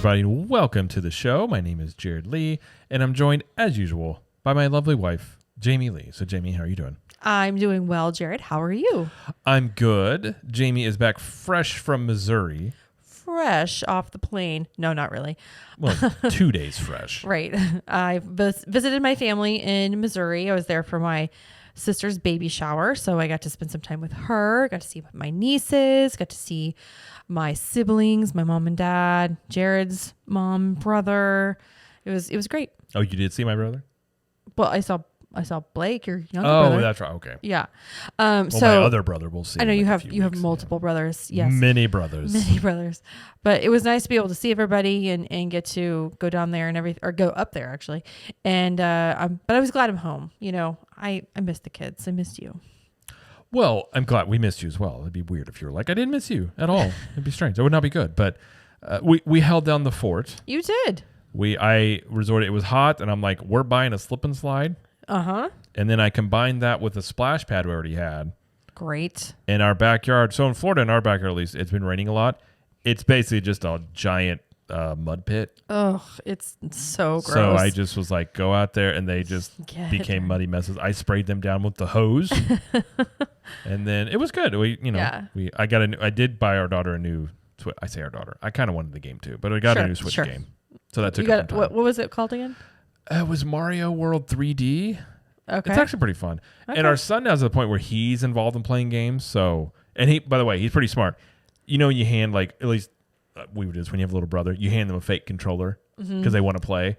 everybody, and welcome to the show. My name is Jared Lee, and I'm joined, as usual, by my lovely wife, Jamie Lee. So, Jamie, how are you doing? I'm doing well, Jared. How are you? I'm good. Jamie is back fresh from Missouri. Fresh off the plane. No, not really. Well, 2 days fresh. Right. I visited my family in Missouri. I was there for my sister's baby shower, so I got to spend some time with her. Got to see my nieces. Got to see my siblings, my mom and dad, Jared's mom, brother. It was great. Oh, you did see my brother? Well, I saw Blake, your younger brother. Oh, that's right. Okay. Yeah. Well, so my other brother will see. I know him you in a have few weeks, multiple brothers. Yes. Many brothers. Many brothers. But it was nice to be able to see everybody and get to go down there and everything, or go up there actually. And but I was glad I'm home. You know, I missed the kids. I missed you. Well, I'm glad we missed you as well. It'd be weird if you were like, I didn't miss you at all. It'd be strange. That would not be good. But we held down the fort. You did. I resorted. It was hot, and I'm like, we're buying a slip and slide. Uh-huh. And then I combined that with the splash pad we already had. Great. In our backyard. So in Florida, in our backyard at least, it's been raining a lot. It's basically just a giant mud pit. Oh, it's so gross. So I just was like, go out there, and they just became muddy messes. I sprayed them down with the hose. And then it was good. I did buy our daughter a new Switch. I say our daughter. I kind of wanted the game too, but I got a new Switch game. So that took some time. What was it called again? It was Mario World 3D. Okay. It's actually pretty fun. Okay. And our son now is at the point where he's involved in playing games. So, and he, by the way, he's pretty smart. You know, you hand like, at least we would do this when you have a little brother, you hand them a fake controller because they want to play.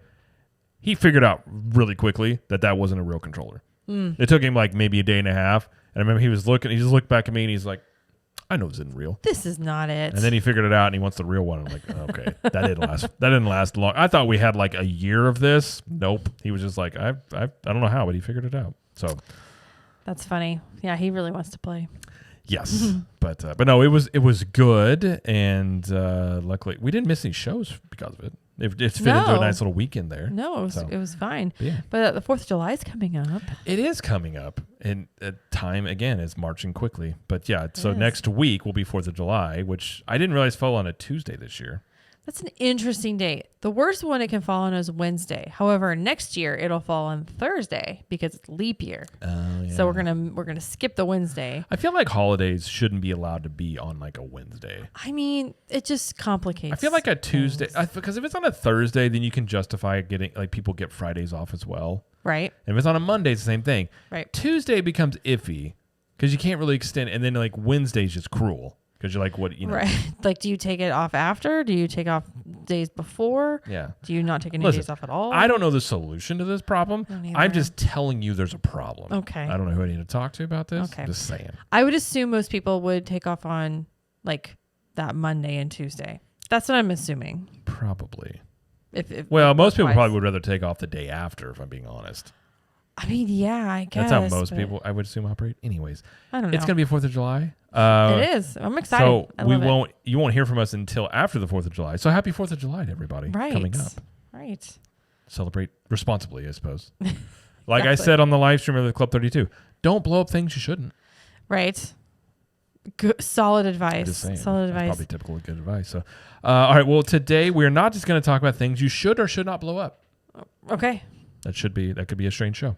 He figured out really quickly that wasn't a real controller. It took him like maybe a day and a half. And I remember he just looked back at me and he's like, I know this isn't real. This is not it. And then he figured it out and he wants the real one. I'm like, oh, okay, that didn't last long. I thought we had like a year of this. Nope. He was just like, I don't know how, but he figured it out. So that's funny. Yeah, he really wants to play. Yes, but no, it was good, and luckily we didn't miss any shows because of it. It's fit into a nice little weekend there. No, it was fine. Yeah. But the 4th of July is coming up. It is coming up, and time again is marching quickly. But yeah, so next week will be 4th of July, which I didn't realize fell on a Tuesday this year. That's an interesting date. The worst one it can fall on is Wednesday. However, next year it'll fall on Thursday because it's leap year. Oh, yeah. So we're gonna skip the Wednesday. I feel like holidays shouldn't be allowed to be on like a Wednesday. I mean, it just complicates. I feel like a Tuesday, because if it's on a Thursday, then you can justify getting like people get Fridays off as well. Right. And if it's on a Monday, it's the same thing. Right. Tuesday becomes iffy because you can't really extend, and then like Wednesday's just cruel. Because you're like, what, you know. Right. Like, do you take it off after? Do you take off days before? Yeah. Do you not take any days off at all? I don't know the solution to this problem. I'm just telling you there's a problem. Okay. I don't know who I need to talk to about this. Okay. I'm just saying. I would assume most people would take off on, like, that Monday and Tuesday. That's what I'm assuming. Probably. Most people probably would rather take off the day after, if I'm being honest. I mean, yeah, I guess. That's how most people, I would assume, operate. Anyways. I don't know. It's going to be 4th of July. It is. I'm excited. So you won't hear from us until after the 4th of July. So happy 4th of July to everybody coming up. Right. Celebrate responsibly, I suppose. Like I said on the live stream of the Club 32, don't blow up things you shouldn't. Right. Good, solid advice. Just saying. Solid advice. Probably typical of good advice. So, all right. Well, today we're not just going to talk about things you should or should not blow up. Okay. That could be a strange show.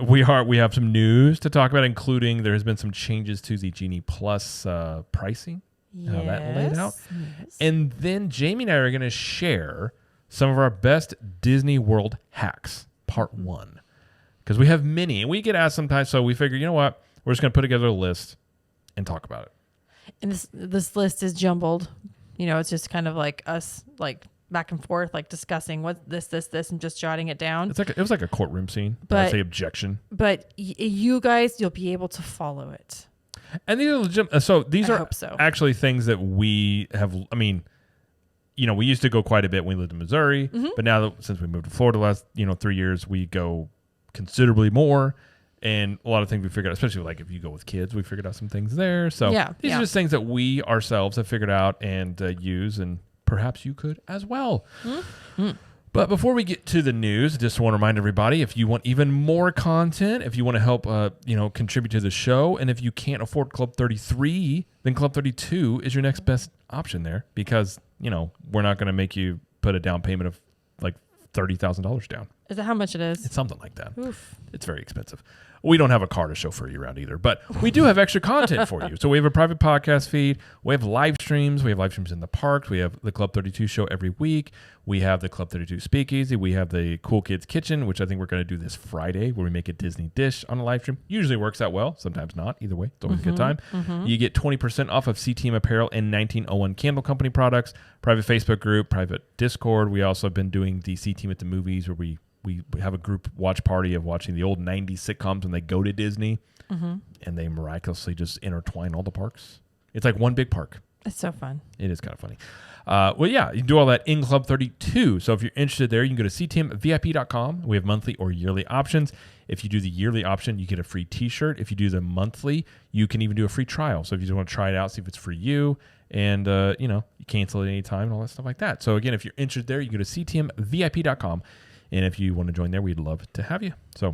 We have some news to talk about, including there has been some changes to the Genie Plus pricing. Yes. How that laid out. Yes. And then Jamie and I are going to share some of our best Disney World hacks, part 1. Because we have many, and we get asked sometimes, so we figure, you know what? We're just going to put together a list and talk about it. And this list is jumbled. You know, it's just kind of like us, like, back and forth, like discussing what this, and just jotting it down. It was like a courtroom scene. But I say objection. But you guys, you'll be able to follow it. And these are legitimate. So these are actually things that we have. I mean, you know, we used to go quite a bit when we lived in Missouri, but now since we moved to Florida the last 3 years, we go considerably more. And a lot of things we figured out, especially like if you go with kids, we figured out some things there. So these are just things that we ourselves have figured out and use, and perhaps you could as well. But before we get to the news, just want to remind everybody, if you want even more content, if you want to help, contribute to the show, and if you can't afford Club 33, then Club 32 is your next best option there, because we're not going to make you put a down payment of like $30,000 down. Is that how much it is? It's something like that. Oof. It's very expensive. We don't have a car to show for you around either, but we do have extra content for you. So we have a private podcast feed. We have live streams. We have live streams in the parks. We have the Club 32 show every week. We have the Club 32 Speakeasy. We have the Cool Kids Kitchen, which I think we're going to do this Friday, where we make a Disney dish on a live stream. Usually works out well. Sometimes not. Either way, it's always a good time. You get 20% off of CTM apparel and 1901 Candle Company products, private Facebook group, private Discord. We also have been doing the CTM at the movies, where we have a group watch party of watching the old 90s sitcoms when they go to Disney, and they miraculously just intertwine all the parks. It's like one big park. It's so fun. It is kind of funny. Well, yeah, you can do all that in Club 32. So if you're interested there, you can go to ctmvip.com. We have monthly or yearly options. If you do the yearly option, you get a free t-shirt. If you do the monthly, you can even do a free trial. So if you just want to try it out, see if it's for you, and you cancel it at any time and all that stuff like that. So again, if you're interested there, you can go to ctmvip.com. And if you want to join there, we'd love to have you. So,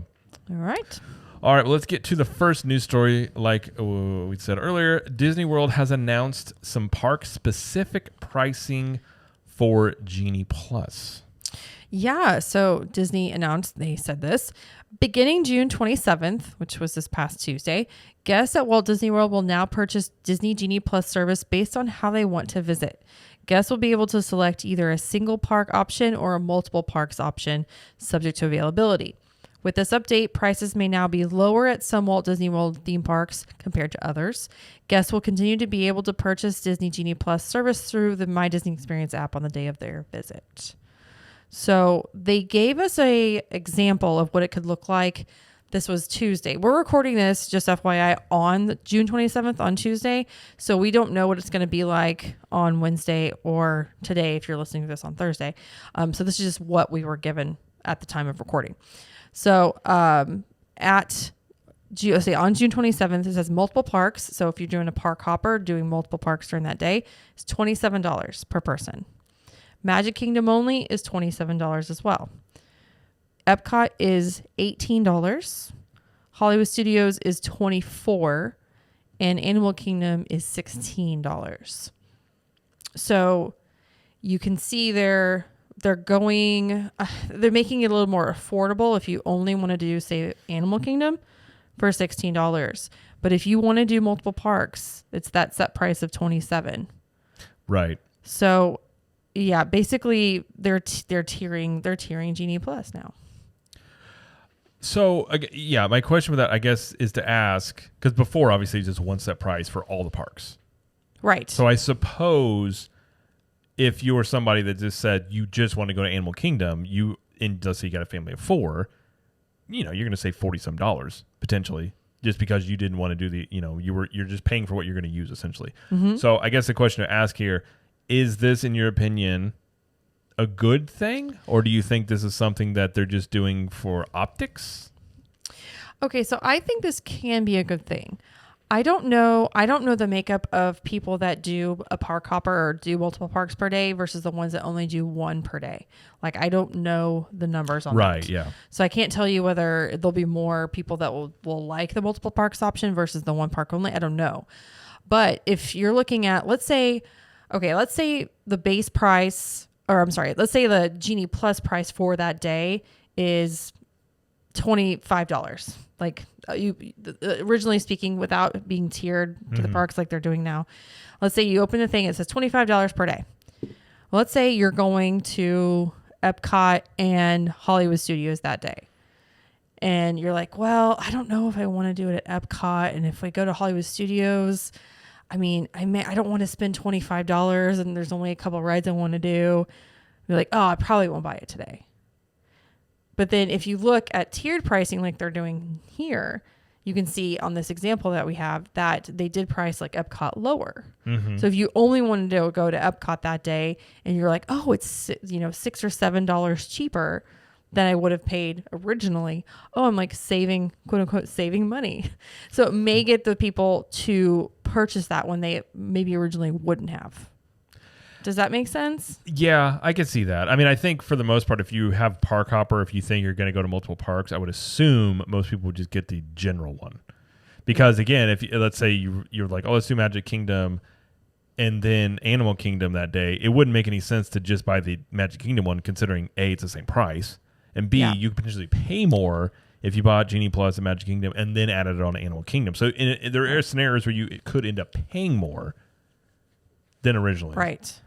all right. Well, let's get to the first news story. Like we said earlier, Disney World has announced some park-specific pricing for Genie Plus. Yeah, so Disney announced, they said this, beginning June 27th, which was this past Tuesday, guests at Walt Disney World will now purchase Disney Genie Plus service based on how they want to visit. Guests will be able to select either a single park option or a multiple parks option, subject to availability. With this update, prices may now be lower at some Walt Disney World theme parks compared to others. Guests will continue to be able to purchase Disney Genie Plus service through the My Disney Experience app on the day of their visit. So they gave us an example of what it could look like. This was Tuesday. We're recording this, just FYI, on June 27th on Tuesday. So we don't know what it's going to be like on Wednesday or today if you're listening to this on Thursday. So this is just what we were given at the time of recording. So on June 27th, it says multiple parks. So if you're doing a park hopper, doing multiple parks during that day, it's $27 per person. Magic Kingdom only is $27 as well. Epcot is $18. Hollywood Studios is $24, and Animal Kingdom is $16. So you can see they're making it a little more affordable if you only want to do, say, Animal Kingdom for $16. But if you want to do multiple parks, it's that set price of $27. Right. So yeah, basically they're tiering Genie Plus now. So, yeah, my question with that, I guess, is to ask, because before, obviously, it's just one set price for all the parks. Right. So I suppose if you were somebody that just said you just want to go to Animal Kingdom, let's say you got a family of 4, you're going to save $40-some potentially, just because you didn't want to do you're just paying for what you're going to use, essentially. Mm-hmm. So I guess the question to ask here, is this, in your opinion, a good thing, or do you think this is something that they're just doing for optics? Okay, so I think this can be a good thing. I don't know the makeup of people that do a park hopper or do multiple parks per day versus the ones that only do one per day. Like, I don't know the numbers on that. Right, yeah. So I can't tell you whether there'll be more people that will like the multiple parks option versus the one park only. I don't know. But if you're looking at, let's say the base price, let's say the Genie Plus price for that day is $25. Like originally speaking, without being tiered to the parks like they're doing now. Let's say you open the thing, it says $25 per day. Well, let's say you're going to Epcot and Hollywood Studios that day. And you're like, well, I don't know if I want to do it at Epcot. And if we go to Hollywood Studios, I don't want to spend $25 and there's only a couple rides I want to do. You're like, oh, I probably won't buy it today. But then if you look at tiered pricing like they're doing here, you can see on this example that we have that they did price like Epcot lower. Mm-hmm. So if you only wanted to go to Epcot that day and you're like, oh, it's $6 or $7 cheaper than I would have paid originally. Oh, I'm like saving, quote unquote, saving money. So it may get the people to purchase that when they maybe originally wouldn't have. Does that make sense? Yeah, I can see that. I mean, I think for the most part, if you have park hopper, if you think you're going to go to multiple parks, I would assume most people would just get the general one. Because again, if let's say you're like, oh, let's do Magic Kingdom, and then Animal Kingdom that day, it wouldn't make any sense to just buy the Magic Kingdom one, considering A, it's the same price, and B, you could potentially pay more if you bought Genie Plus and Magic Kingdom and then added it on to Animal Kingdom. So there are scenarios where it could end up paying more than originally. Right.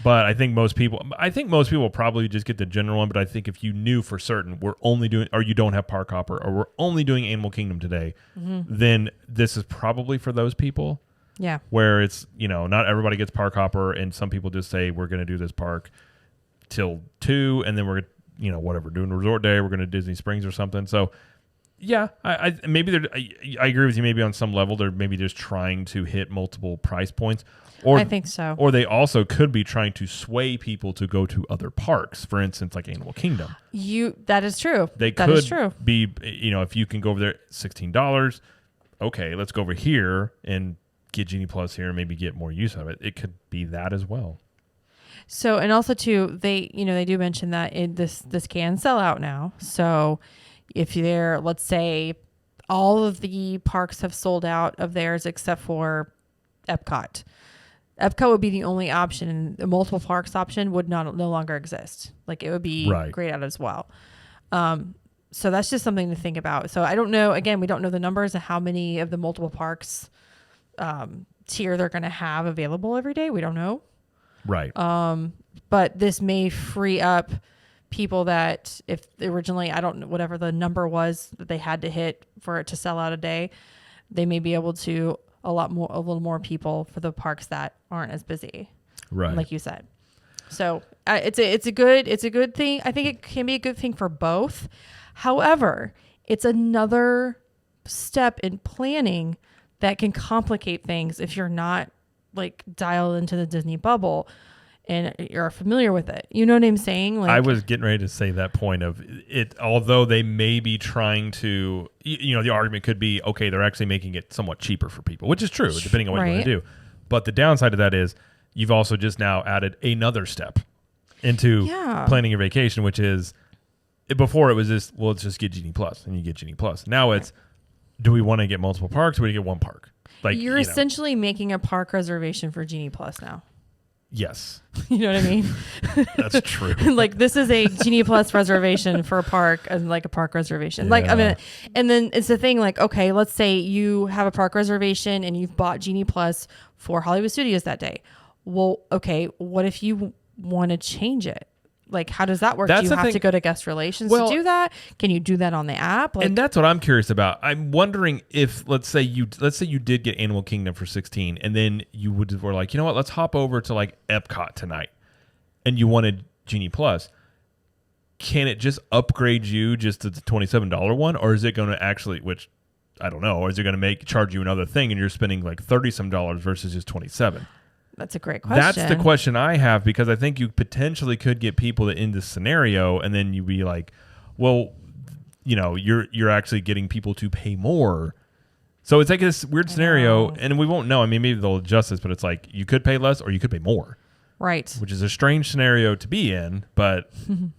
But I think most people will probably just get the general one. But I think if you knew for certain we're only doing, or you don't have Park Hopper, or we're only doing Animal Kingdom today, then this is probably for those people. Yeah. Where it's, not everybody gets Park Hopper, and some people just say we're going to do this park till 2, and then we're, whatever, doing a resort day, we're going to Disney Springs or something. So, yeah, I agree with you. Maybe on some level, they're maybe just trying to hit multiple price points. Or, I think so. Or they also could be trying to sway people to go to other parks, for instance, like Animal Kingdom. That is true. That is true. Be, if you can go over there at $16, okay, let's go over here and get Genie Plus here and maybe get more use out of it. It could be that as well. So, and also too, they do mention that this can sell out now. So if let's say all of the parks have sold out of theirs except for Epcot. Epcot would be the only option, and the multiple parks option would no longer exist. Like, it would be grayed out as well. So that's just something to think about. So I don't know. Again, we don't know the numbers of how many of the multiple parks tier they're going to have available every day. We don't know. Right. But this may free up people that if originally, I don't know, whatever the number was that they had to hit for it to sell out a day, they may be able to a little more people for the parks that aren't as busy, right? Like you said. So it's a good thing. I think it can be a good thing for both. However, it's another step in planning that can complicate things if you're not like dialed into the Disney bubble and you're familiar with it. You know what I'm saying? Like, I was getting ready to say that point of it, although they may be trying to, the argument could be, okay, they're actually making it somewhat cheaper for people, which is true, depending on what you want to do. But the downside of that is you've also just now added another step into planning your vacation, which is, before it was just, well, let's just get Genie Plus, and you get Genie Plus. Now it's, do we want to get multiple parks, or do we get one park? Like, you're essentially making a park reservation for Genie Plus now. Yes. You know what I mean? That's true. Like, this is a Genie Plus reservation for a park, and like a park reservation. Yeah. Like, I mean, and then it's the thing, like, okay, let's say you have a park reservation and you've bought Genie Plus for Hollywood Studios that day. Well, okay, what if you want to change it? Like, how does that work? Do you have to go to guest relations to do that? Can you do that on the app? Like, and that's what I'm curious about. I'm wondering if, let's say you did get Animal Kingdom for $16, and then you were like, you know what, let's hop over to like Epcot tonight, and you wanted Genie Plus. Can it just upgrade you just to the $27 one, or is it going to actually, which I don't know, or is it going to charge you another thing, and you're spending like $30 versus just $27? That's a great question. That's the question I have, because I think you potentially could get people in this scenario, and then you'd be like, well, you're actually getting people to pay more. So it's like this weird scenario, and we won't know. I mean, maybe they'll adjust this, but it's like you could pay less or you could pay more. Right. Which is a strange scenario to be in, but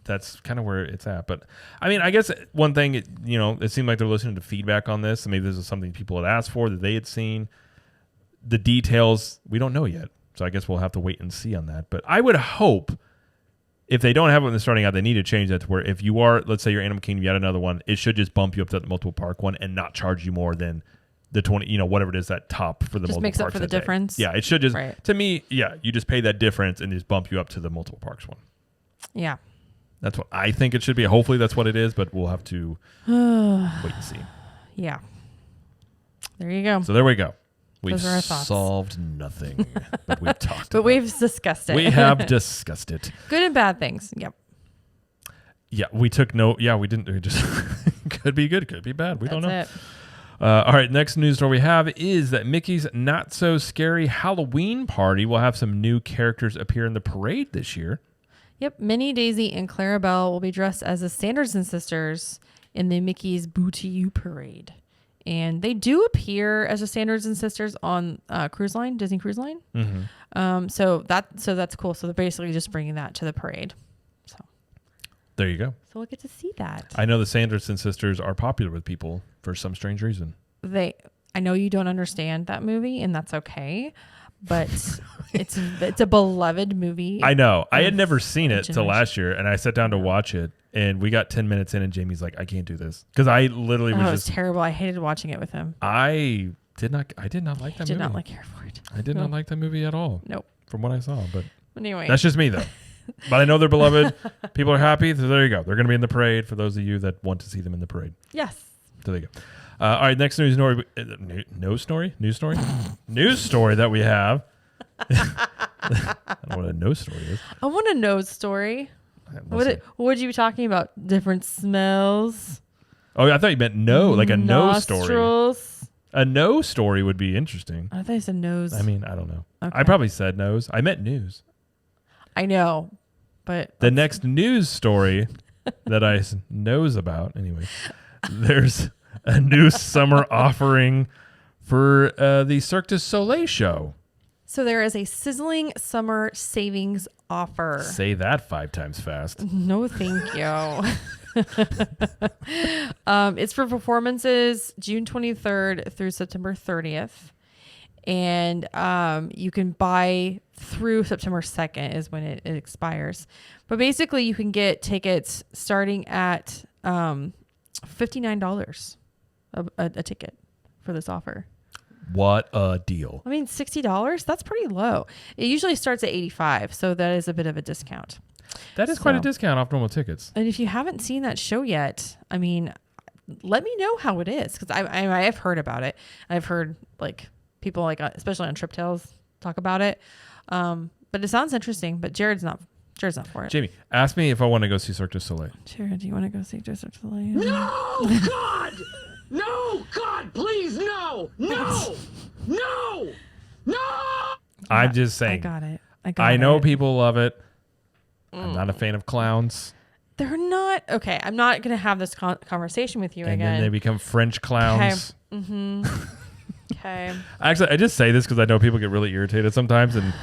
that's kind of where it's at. But I mean, I guess one thing, it seemed like they're listening to feedback on this, and maybe this is something people had asked for that they had seen. The details, we don't know yet. So I guess we'll have to wait and see on that. But I would hope, if they don't have it when they're starting out, they need to change that to where if you are, let's say you're Animal Kingdom, you add another one, it should just bump you up to that multiple park one and not charge you more than the 20, whatever it is, that top for the just multiple makes parks. Up for the difference. Yeah, it should just, to me, you just pay that difference and just bump you up to the multiple parks one. Yeah. That's what I think it should be. Hopefully that's what it is, but we'll have to wait and see. Yeah. There you go. So there we go. We've solved nothing, but we've talked But we've discussed it. We have discussed it. Good and bad things. Yep. Yeah, we took note. Yeah, we didn't. We just could be good, could be bad. We don't know. That's it. All right, next news story we have is that Mickey's Not So Scary Halloween Party will have some new characters appear in the parade this year. Yep, Minnie, Daisy, and Clarabelle will be dressed as the Sanderson sisters in the Mickey's Boo to You parade. And they do appear as the Sanderson sisters on Cruise Line, Disney Cruise Line. Mm-hmm. So that's cool. So they're basically just bringing that to the parade. So there you go. So we'll get to see that. I know the Sanderson sisters are popular with people for some strange reason. I know you don't understand that movie, and that's okay. but it's a beloved movie. I know. I had never seen it till last year, and I sat down to watch it, and we got 10 minutes in, and Jamie's like, I can't do this. Because I literally was just... terrible. I hated watching it with him. I did not like that movie. Did not like Hereford. I did not like that movie at all. Nope. From what I saw, but anyway. That's just me, though. But I know they're beloved. People are happy, so there you go. They're going to be in the parade for those of you that want to see them in the parade. Yes. So there you go. All right, next news story. News story that we have. I don't know what a nose story is. I want a nose story. What would you be talking about? Different smells? Oh, I thought you meant like a nose story. Nostrils. A nose story would be interesting. I thought you said nose. I mean, I don't know. Okay. I probably said nose. I meant news. I know, but... The next news story that I knows about, anyway, there's a new summer offering for the Cirque du Soleil show. So there is a sizzling summer savings offer. Say that 5 times fast. No, thank you. It's for performances June 23rd through September 30th. And you can buy through September 2nd is when it expires. But basically, you can get tickets starting at $59 a ticket for this offer. What a deal. I mean, $60, that's pretty low. It usually starts at $85, so that is a bit of a discount. That is quite a discount off normal tickets. And if you haven't seen that show yet, I mean, let me know how it is, because I've heard about it. I've heard like people like especially on Trip Tales talk about it. But it sounds interesting. But Jared's not for it. Jamie, ask me if I want to go see Cirque du Soleil. Jared, do you want to go see Cirque du Soleil? No, God! No, God, please, no! No! No! No! I'm just saying. I got it. I know people love it. I'm not a fan of clowns. They're not. Okay, I'm not going to have this conversation with you again. And then they become French clowns. Okay. Mm-hmm. Okay. Actually, I just say this because I know people get really irritated sometimes, and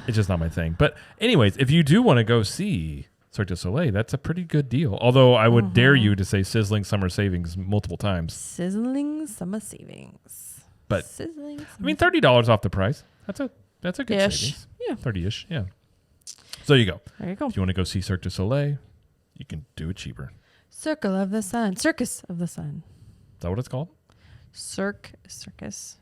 it's just not my thing. But anyways, if you do want to go see Cirque du Soleil, that's a pretty good deal. Although I would dare you to say sizzling summer savings multiple times. Sizzling summer savings. But I mean, $30 off the price. That's a good savings. Yeah. 30-ish. Yeah. So there you go. There you go. If you want to go see Cirque du Soleil, you can do it cheaper. Circle of the Sun. Circus of the Sun. Is that what it's called? Circus.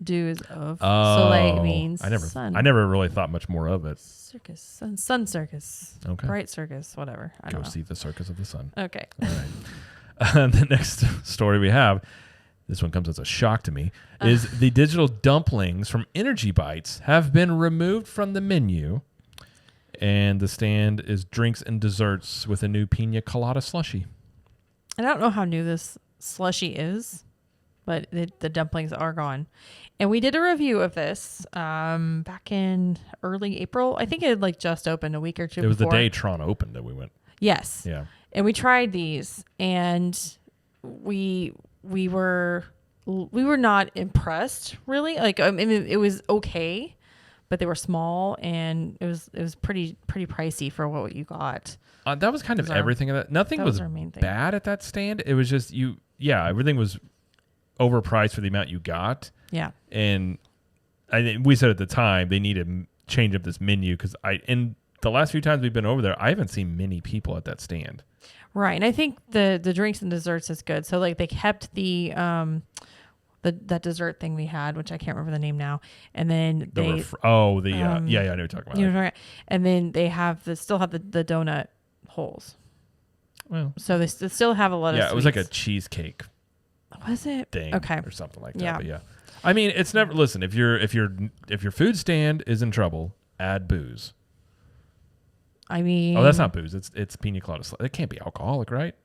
Dues of Soleil means sun. I never really thought much more of it. Circus. Sun circus. Okay. Bright circus. Whatever. I don't know. See the Circus of the Sun. Okay. All right. The next story we have, this one comes as a shock to me, is the digital dumplings from Energy Bites have been removed from the menu. And the stand is drinks and desserts with a new pina colada slushie. I don't know how new this slushie is, but the dumplings are gone. And we did a review of this back in early April. I think it had like just opened a week or two before. It was the day Tron opened that we went. Yes. Yeah. And we tried these, and we were not impressed really. Like I mean, it was okay, but they were small, and it was pretty pricey for what you got. That was kind of everything of that. Nothing was bad at that stand. It was just everything was overpriced for the amount you got. Yeah. And we said at the time they need to change up this menu because in the last few times we've been over there, I haven't seen many people at that stand. Right. And I think the drinks and desserts is good. So like they kept that dessert thing we had, which I can't remember the name now. And then I know what you're talking about. You know, and then they still have the donut holes. Well, so they still have a lot of sweets. It was like a cheesecake. Was it? Thing or something like that. Yeah. But yeah. I mean, it's never. Listen, if your food stand is in trouble, add booze. I mean, that's not booze. It's pina colada. It can't be alcoholic, right?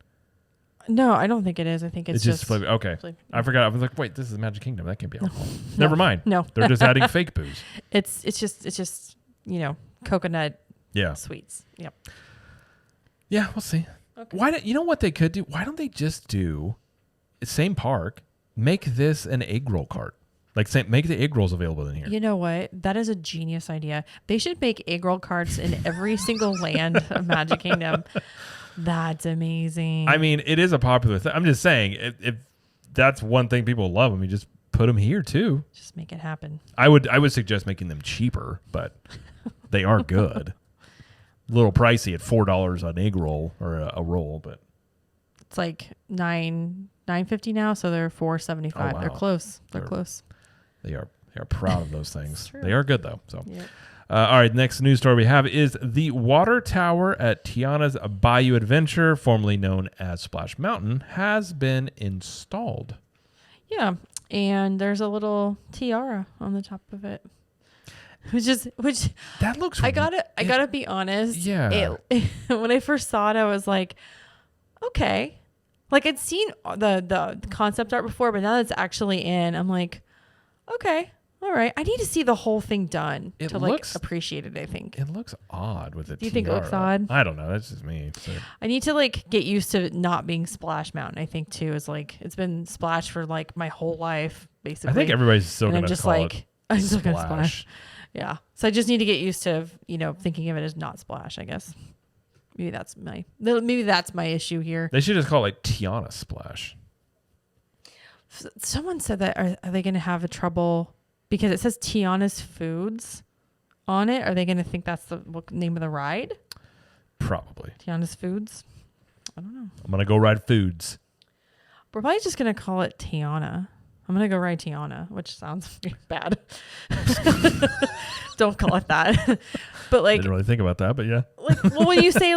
No, I don't think it is. I think it's just flavor. Okay, I forgot. I was like, wait, this is Magic Kingdom. That can't be alcohol. No. Never mind. No, they're just adding fake booze. It's just coconut. Yeah. Sweets. Yep. Yeah, we'll see. Okay. You know what they could do? Why don't they just do same park? Make this an egg roll cart. Make the egg rolls available in here. You know what? That is a genius idea. They should make egg roll carts in every single land of Magic Kingdom. That's amazing. I mean, it is a popular thing. I'm just saying, if that's one thing people love, I mean, just put them here too. Just make it happen. I would suggest making them cheaper, but they are good. A little pricey at $4 an egg roll or a roll, but it's like $9.50 now, so they're $4.75. Oh, wow. They're close. They're close. They are proud of those things. They are good though. So, yep. All right. Next news story we have is the water tower at Tiana's Bayou Adventure, formerly known as Splash Mountain, has been installed. Yeah, and there's a little tiara on the top of it. Which that looks. I gotta be honest. Yeah. When I first saw it, I was like, okay, like I'd seen the concept art before, but now that it's actually in, I'm like, okay, all right. I need to see the whole thing done to appreciate it. I think it looks odd with it. Do you think it looks odd? I don't know. That's just me. So. I need to get used to it not being Splash Mountain. I think too is it's been Splash for my whole life basically. I think everybody's still gonna call it I'm still gonna Splash. Yeah. So I just need to get used to, thinking of it as not Splash, I guess. Maybe that's my issue here. They should just call it Tiana Splash. Someone said that, are they going to have a trouble because it says Tiana's Foods on it? Are they going to think that's the name of the ride? Probably. Tiana's Foods? I don't know. I'm going to go ride Foods. We're probably just going to call it Tiana. I'm going to go ride Tiana, which sounds bad. Don't call it that. But I didn't really think about that, but yeah. When you say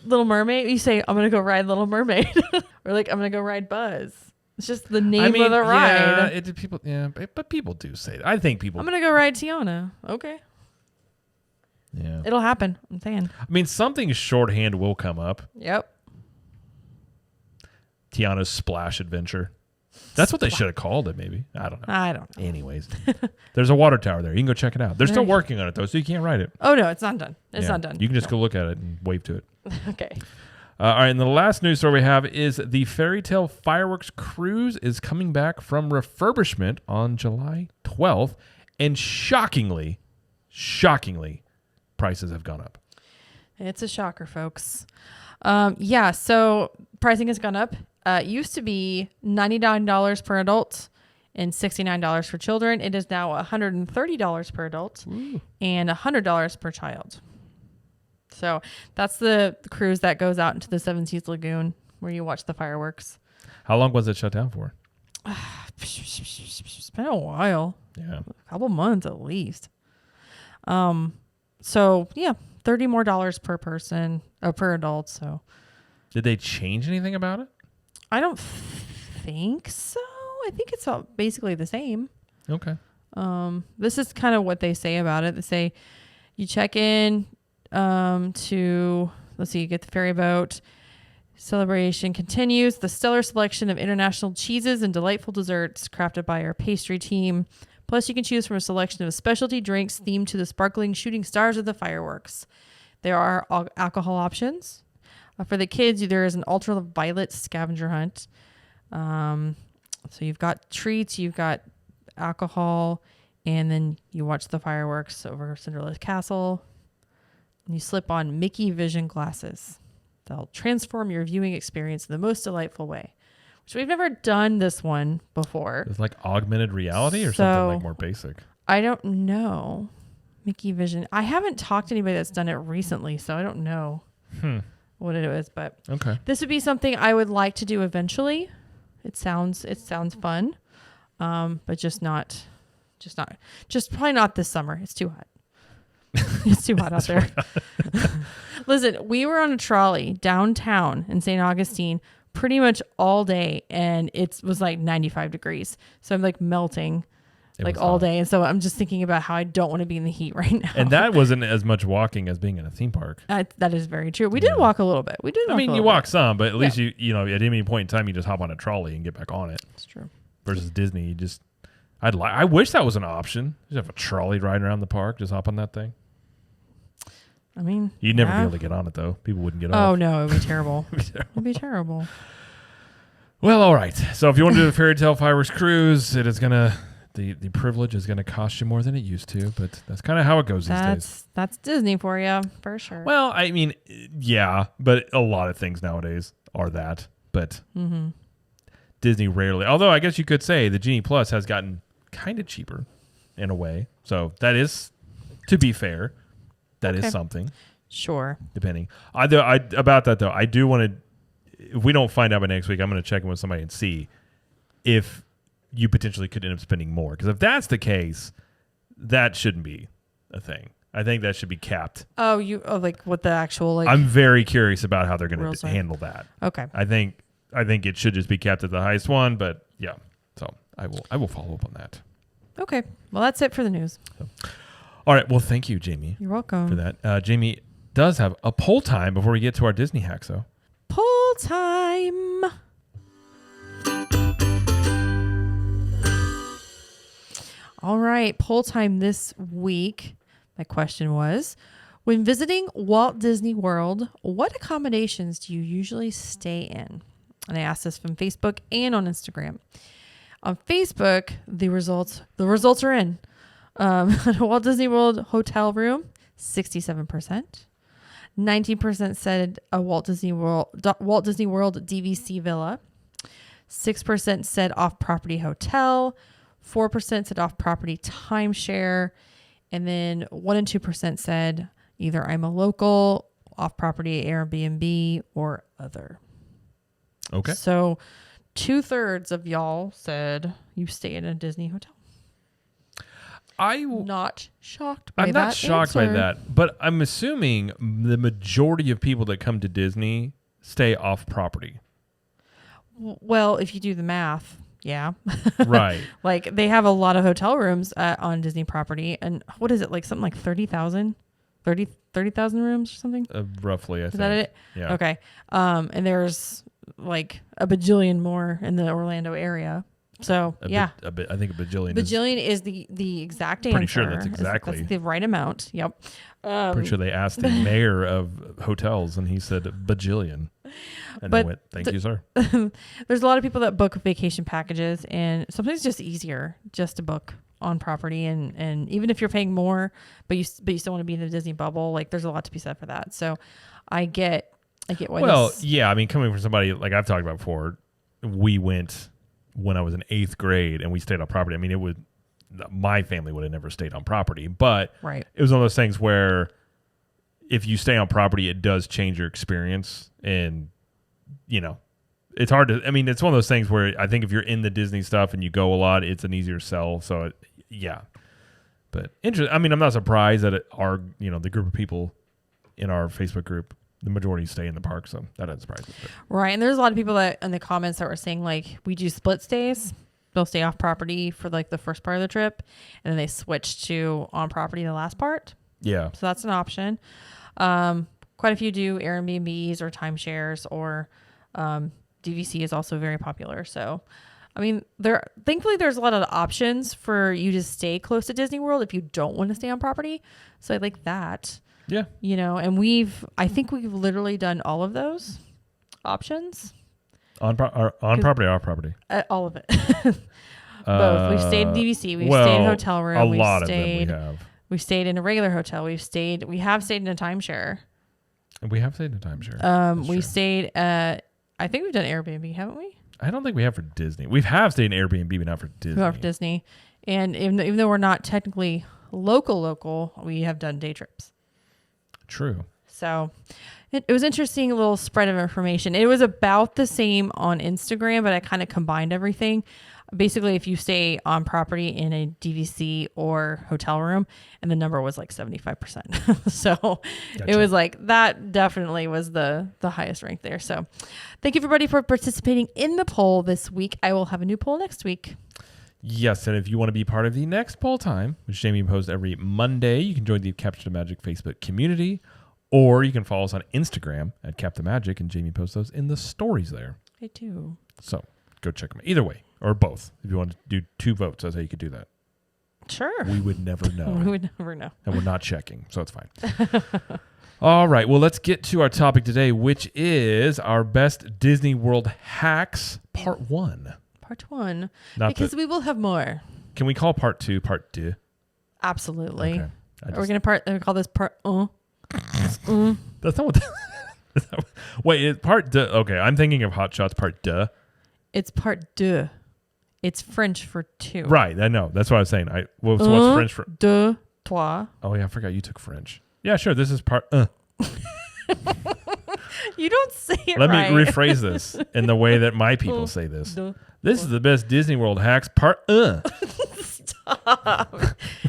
Little Mermaid, you say, I'm going to go ride Little Mermaid. Or I'm going to go ride Buzz. It's just the name of the ride. But people do say that. I think people. I'm going to go ride Tiana. Okay. Yeah. It'll happen. I'm saying. I mean, something shorthand will come up. Yep. Tiana's Splash Adventure. That's what they should have called it, maybe. I don't know. Anyways, there's a water tower there. You can go check it out. They're still working on it, though, so you can't ride it. Oh, no, it's not done. It's not done. You can just go look at it and wave to it. Okay. All right, and the last news story we have is the Ferrytale Fireworks Cruise is coming back from refurbishment on July 12th, and shockingly, prices have gone up. It's a shocker, folks. So pricing has gone up. It used to be $99 per adult and $69 for children. It is now $130 per adult and $100 per child. So that's the cruise that goes out into the Seven Seas Lagoon where you watch the fireworks. How long was it shut down for? It's been a while. Yeah. A couple months at least. So yeah, $30 more per person, per adult. So did they change anything about it? I don't think so. I think it's all basically the same. Okay. This is kind of what they say about it. They say you check in you get the ferry boat. Celebration continues. The stellar selection of international cheeses and delightful desserts crafted by our pastry team. Plus, you can choose from a selection of specialty drinks themed to the sparkling shooting stars of the fireworks. There are alcohol options. For the kids, there is an ultraviolet scavenger hunt. So you've got treats, you've got alcohol, and then you watch the fireworks over Cinderella's castle. And you slip on Mickey Vision glasses. They'll transform your viewing experience in the most delightful way. Which we've never done this one before. It's like augmented reality or something more basic? I don't know. Mickey Vision. I haven't talked to anybody that's done it recently, so I don't know what it is. But this would be something I would like to do eventually. It sounds fun, but just probably not this summer. It's too hot. It's too hot out there. Listen, we were on a trolley downtown in St. Augustine pretty much all day, and it was 95 degrees. So I'm melting all day. And so I'm just thinking about how I don't want to be in the heat right now. And that wasn't as much walking as being in a theme park. That is very true. We did walk a little bit. You walk some, but at least you know, at any point in time, you just hop on a trolley and get back on it. That's true. Versus Disney, I wish that was an option. Just have a trolley riding around the park, just hop on that thing. I mean, you'd never be able to get on it though. People wouldn't get off. Oh no, it would be terrible. It'd be terrible. Well, all right. So if you want to do the Ferrytale Fireworks Cruise, it is gonna the privilege is gonna cost you more than it used to, but that's kind of how it goes these days. That's Disney for you, for sure. Well, I mean, yeah, but a lot of things nowadays are that. But Disney rarely. Although I guess you could say the Genie Plus has gotten kind of cheaper in a way. So that is, to be fair, that is something. Sure. Depending. About that, though, I do want to, if we don't find out by next week, I'm going to check in with somebody and see if you potentially could end up spending more. Because if that's the case, that shouldn't be a thing. I think that should be capped. Oh, like what the actual like. I'm very curious about how they're going to handle that. Okay. I think it should just be capped at the highest one, but yeah. So I will follow up on that. Okay. Well, that's it for the news. So, all right. Well, thank you, Jamie. You're welcome for that. Jamie does have a poll time before we get to our Disney hacks, though. Poll time. All right, poll time this week. My question was, when visiting Walt Disney World, what accommodations do you usually stay in? And I asked this from Facebook and on Instagram. On Facebook, the results are in. Walt Disney World hotel room, 67%. 19% said a Walt Disney World DVC villa. 6% said off-property hotel. 4% said off-property timeshare. And then 1 and 2% said either I'm a local, off-property Airbnb, or other. Okay. So 2/3 of y'all said you stay in a Disney hotel. I'm not shocked by that. I'm not shocked by that, but I'm assuming the majority of people that come to Disney stay off property. Well, if you do the math, yeah. Right. Like they have a lot of hotel rooms on Disney property. And what is it? Like something like 30,000 rooms or something? Roughly, I think. Is that it? Yeah. Okay. And there's like a bajillion more in the Orlando area. So I think a bajillion. Bajillion is the exact answer. Pretty sure that's exactly that's the right amount. Yep. Pretty sure they asked the mayor of hotels, and he said bajillion. And they went, "Thank you, sir." There's a lot of people that book vacation packages, and sometimes it's just easier just to book on property, and even if you're paying more, but you still want to be in the Disney bubble, like there's a lot to be said for that. So I get why. Well, yeah, I mean, coming from somebody like I've talked about before, we went when I was in 8th grade and we stayed on property. I mean, my family would have never stayed on property, but it was one of those things where if you stay on property, it does change your experience. And, it's hard to, I mean, it's one of those things where I think if you're in the Disney stuff and you go a lot, it's an easier sell. So yeah, but interesting. I mean, I'm not surprised that the group of people in our Facebook group, the majority stay in the park, so that doesn't surprise me. Right, and there's a lot of people that in the comments that were saying like we do split stays. They'll stay off property for like the first part of the trip, and then they switch to on property the last part. Yeah, so that's an option. Quite a few do Airbnbs or timeshares, or DVC is also very popular. So, I mean, thankfully there's a lot of options for you to stay close to Disney World if you don't want to stay on property. So I like that. Yeah. And I think we've literally done all of those options. On property or off property? All of it. Both. We've stayed in DVC. We've stayed in a hotel room. A lot of them we have. We've stayed in a regular hotel. We have stayed in a timeshare. We have stayed in a timeshare. We stayed I think we've done Airbnb, haven't we? I don't think we have for Disney. We have stayed in Airbnb, but not for Disney. Not for Disney. And even though we're not technically local, we have done day trips. True. So it was interesting, a little spread of information. It was about the same on Instagram, but I kind of combined everything. Basically, if you stay on property in a DVC or hotel room, and the number was like 75%. So gotcha. It was like, that definitely was the highest rank there. So thank you everybody for participating in the poll this week. I will have a new poll next week. Yes, and if you want to be part of the next poll time, which Jamie posts every Monday, you can join the Capture the Magic Facebook community, or you can follow us on Instagram at Cap the Magic, and Jamie posts those in the stories there. I do. So go check them out. Either way, or both. If you want to do 2 votes, that's how you could do that. Sure. We would never know. We would never know. And we're not checking, so it's fine. All right, well, let's get to our topic today, which is our best Disney World hacks, part 1. Part 1. Because we will have more. Can we call part 2 part 2? Absolutely. Okay. We're going to call this part That's not what... Wait, part 2. Okay, I'm thinking of Hot Shots part 2. It's part deux. It's French for two. Right. I know. That's what I was saying. So what's French for? Deux, trois. Oh, yeah. I forgot you took French. Yeah, sure. This is part. You don't say it Let right. me rephrase this in the way that my people say this. This is the best Disney World hacks part. Stop.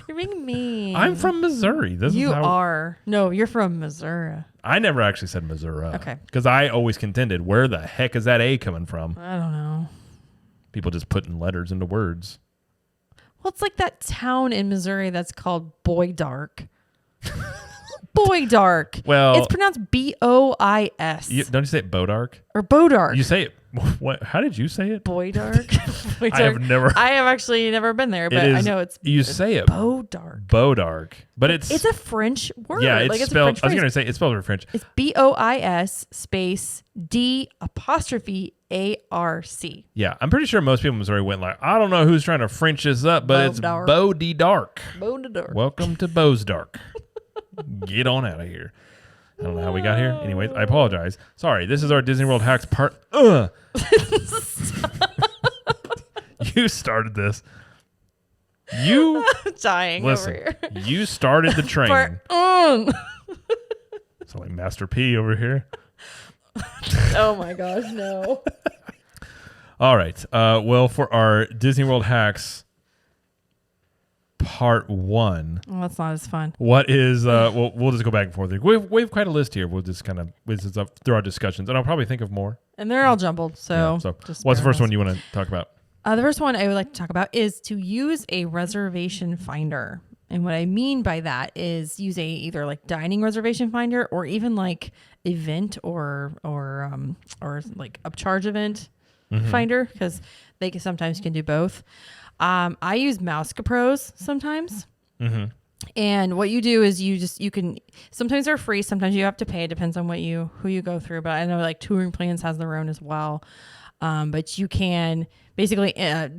You're being mean. I'm from Missouri. You are. No, you're from Missouri. I never actually said Missouri. Okay. Because I always contended, where the heck is that A coming from? I don't know. People just putting letters into words. Well, it's like that town in Missouri that's called Boydark. Boydark. Well, it's pronounced B-O-I-S. Don't you say it Bodark? Or Bodark. You say it. What? How did you say it? Boydark. Boydark. I have actually never been there, but I know it's. You say it Bodark. Bodark, but it's a French word. Yeah, it's spelled. A French I was going to say it's spelled in French. It's B-O-I-S space D''ARC. Yeah, I'm pretty sure most people in Missouri went like, I don't know who's trying to French this up, but it's Bo-de-Dark. Bo-de-Dark. Welcome to Bo's-Dark. Get on out of here. I don't know how we got here. Anyways, I apologize. Sorry, this is our Disney World hacks part. You started this. I'm dying listen, over here. You started the train. It's like Master P over here. Oh my gosh, no. All right. Well, for our Disney World hacks part 1. Well, that's not as fun. What is we'll just go back and forth. We have quite a list here. We'll just kind of this up through our discussions, and I'll probably think of more. And they're all jumbled. So what's the first one you want to talk about? The first one I would like to talk about is to use a reservation finder. And what I mean by that is use either like dining reservation finder or even like event or like upcharge event finder, because they sometimes can do both. I use Mousecapros sometimes. Mm-hmm. And what you do is you can, sometimes they're free, sometimes you have to pay. It depends on who you go through. But I know like Touring Plans has their own as well. But you can basically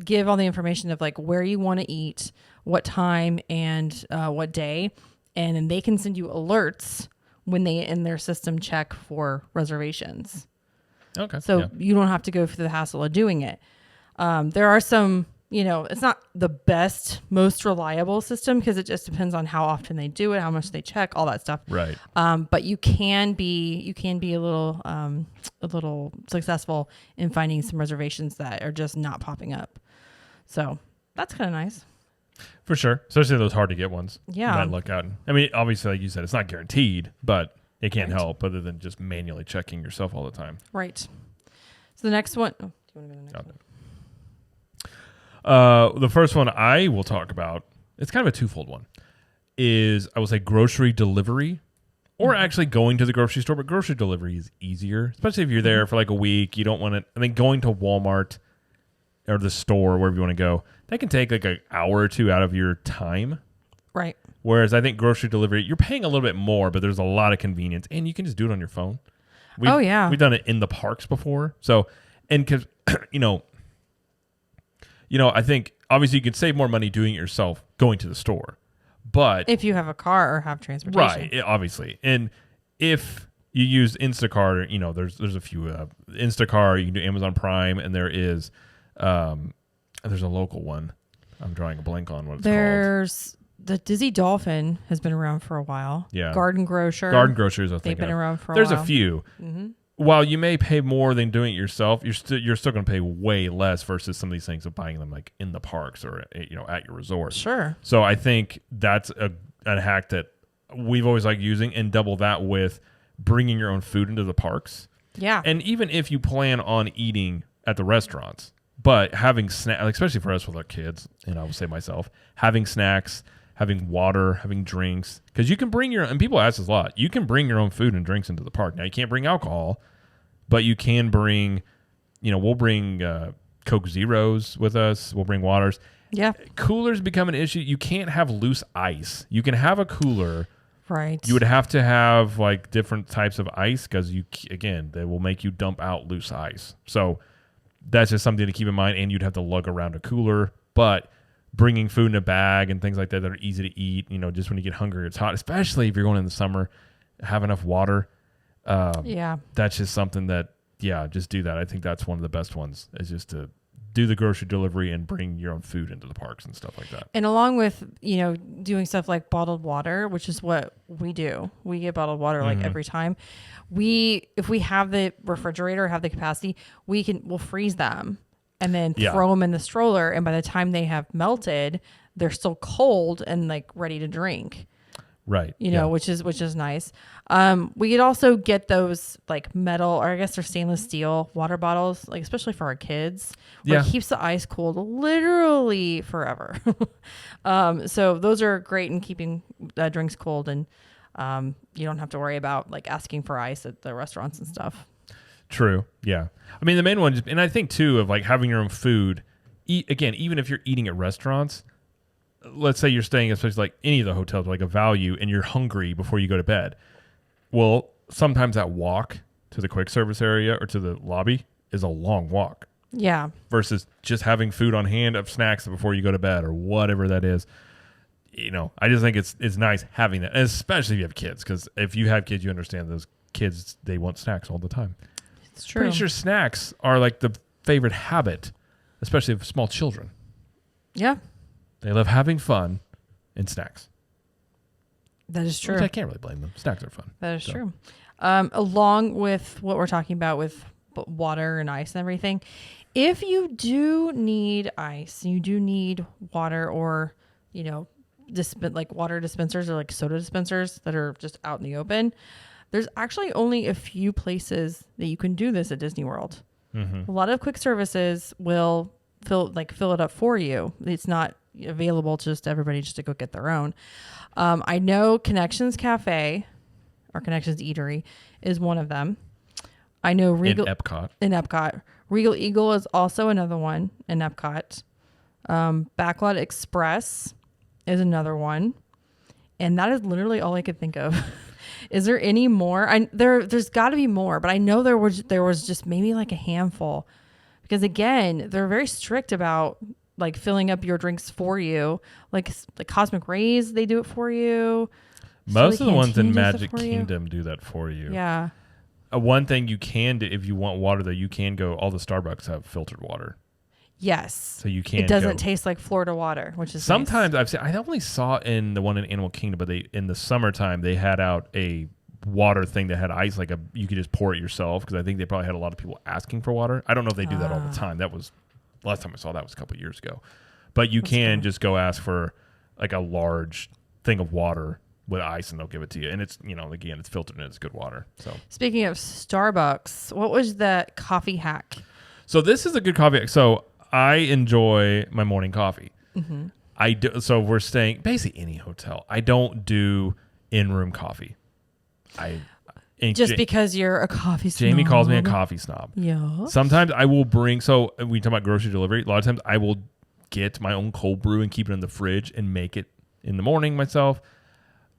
give all the information of like where you want to eat, what time, and what day. And then they can send you alerts when they in their system check for reservations. Okay. So you don't have to go through the hassle of doing it. There are some, it's not the best, most reliable system because it just depends on how often they do it, how much they check, all that stuff. Right. But you can be a little successful in finding some reservations that are just not popping up. So that's kind of nice. For sure. Especially those hard to get ones. Yeah. You might look out. I mean, obviously, like you said, it's not guaranteed, but it can't help other than just manually checking yourself all the time. Right. So the next one. Oh, do you want to go to the next one? The first one I will talk about, it's kind of a twofold one, is I will say grocery delivery or actually going to the grocery store, but grocery delivery is easier, especially if you're there for like a week. You don't want to, I think going to Walmart or the store, wherever you want to go, that can take like an hour or two out of your time. Right. Whereas I think grocery delivery, you're paying a little bit more, but there's a lot of convenience and you can just do it on your phone. We've done it in the parks before. So, and because, I think obviously you can save more money doing it yourself going to the store, but if you have a car or have transportation, right? Obviously, and if you use Instacart, there's a few Instacart. You can do Amazon Prime, and there's a local one. I'm drawing a blank on what it's called. There's the Dizzy Dolphin has been around for a while. Yeah, Garden Grocer. Garden Grocers. They've been around for a while. There's a few. Mm-hmm. While you may pay more than doing it yourself, you're still going to pay way less versus some of these things of buying them like in the parks or at your resort. Sure. So I think that's a hack that we've always liked using, and double that with bringing your own food into the parks. Yeah. And even if you plan on eating at the restaurants, but having snacks, especially for us with our kids, and I would say myself, having snacks, having water, having drinks, because you can bring and people ask us a lot, you can bring your own food and drinks into the park. Now, you can't bring alcohol, but you can bring, we'll bring Coke Zeros with us. We'll bring waters. Yeah. Coolers become an issue. You can't have loose ice. You can have a cooler. Right. You would have to have like different types of ice because they will make you dump out loose ice. So that's just something to keep in mind. And you'd have to lug around a cooler, but bringing food in a bag and things like that are easy to eat, just when you get hungry, it's hot, especially if you're going in the summer, have enough water. That's just something that yeah, just do that. I think that's one of the best ones, is just to do the grocery delivery and bring your own food into the parks and stuff like that. And along with, doing stuff like bottled water, which is what we do. We get bottled water like every time. If we have the refrigerator, have the capacity, we'll freeze them and then throw them in the stroller. And by the time they have melted, they're still cold and like ready to drink. Right. Which is nice. We could also get those like metal, or I guess they're stainless steel water bottles, like especially for our kids, where it keeps the ice cold literally forever. So those are great in keeping drinks cold, and you don't have to worry about like asking for ice at the restaurants and stuff. True. Yeah. I mean, the main one, and I think too, of like having your own food, again, even if you're eating at restaurants, let's say you're staying, especially like any of the hotels, like a value, and you're hungry before you go to bed. Well, sometimes that walk to the quick service area or to the lobby is a long walk. Yeah. Versus just having food on hand of snacks before you go to bed or whatever that is. I just think it's nice having that, and especially if you have kids, because if you have kids, you understand those kids, they want snacks all the time. It's true. Pretty sure snacks are like the favorite habit, especially of small children. Yeah. They love having fun and snacks. That is true. Which I can't really blame them. Snacks are fun. That is true. Along with what we're talking about with water and ice and everything, if you do need ice, you do need water, or, like water dispensers or like soda dispensers that are just out in the open, there's actually only a few places that you can do this at Disney World. A lot of quick services will fill it up for you. It's not available to just everybody just to go get their own. I know Connections Cafe or Connections Eatery is one of them. I know Regal in Epcot. Regal Eagle is also another one in Epcot. Backlot Express is another one, and that is literally all I could think of. Is there any more? There's got to be more, but I know there was just maybe like a handful, because again, they're very strict about like filling up your drinks for you. Like Cosmic Rays, they do it for you. Most of the ones in Magic Kingdom do that for you. Yeah. One thing you can do if you want water, though, you can go. All the Starbucks have filtered water. Yes. So you can. It doesn't taste like Florida water, which is sometimes nice. I only saw in the one in Animal Kingdom, but in the summertime they had out a water thing that had ice, like you could just pour it yourself, because I think they probably had a lot of people asking for water. I don't know if they do that all the time. That was last time I saw that was a couple of years ago. But you can just go ask for like a large thing of water with ice, and they'll give it to you. And it's, again, it's filtered and it's good water. So speaking of Starbucks, what was the coffee hack? So this is a good coffee hack. So I enjoy my morning coffee. So we're staying basically any hotel. I don't do in-room coffee. Because you're a coffee snob. Jamie calls me a coffee snob. Yeah. Sometimes I will bring, so we talk about grocery delivery. A lot of times I will get my own cold brew and keep it in the fridge and make it in the morning myself.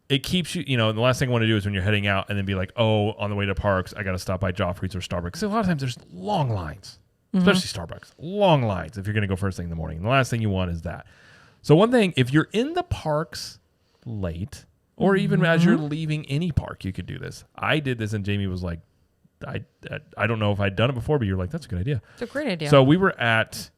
It keeps you, the last thing I want to do is when you're heading out and then be like, oh, on the way to parks, I got to stop by Joffrey's or Starbucks. So a lot of times there's long lines, especially Starbucks, long lines if you're going to go first thing in the morning. And the last thing you want is that. So one thing, if you're in the parks late, or even as you're leaving any park, you could do this. I did this, and Jamie was like, I don't know if I'd done it before, but you're like, that's a good idea. It's a great idea. So we were at,